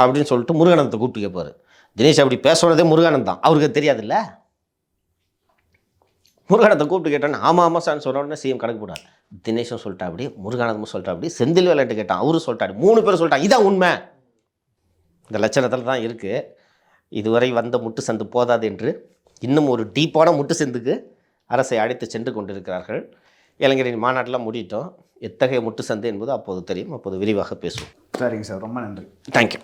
அப்படின்னு சொல்லிட்டு முருகானந்தத்தை கூப்பிட்டு கேட்பார். தினேஷ் அப்படி பேசுனதே முருகானந்த் தான், அவருக்கு தெரியாதுல்ல. முருகானந்தத்தை கூப்பிட்டு கேட்டோன்னா ஆமாம் சார்னு சொன்ன உடனே சிஎம் கணக்கு போடாது. தினேஷும் சொல்லிட்டா அப்படி, முருகானந்தமும் சொல்லிட்டா அப்படி, செந்தில் வேலைட்டு கேட்டான் அவரும் சொல்லிட்டாரு, 3 பேரும் சொல்லிட்டாங்க. இதான் உண்மை. இந்த லட்சணத்தில் தான் இருக்குது. இதுவரை வந்த முட்டு சந்து போதாது என்று இன்னும் ஒரு டீப்பான முட்டு சந்துக்கு அரசை அழைத்து சென்று கொண்டிருக்கிறார்கள். இளைஞரின் மாநாட்டெலாம் முடிட்டோம். எத்தகைய முட்டு சந்தை என்பது அப்போது தெரியும், அப்போது விரிவாக பேசுவோம். சரிங்க சார், ரொம்ப நன்றி. தேங்க்யூ.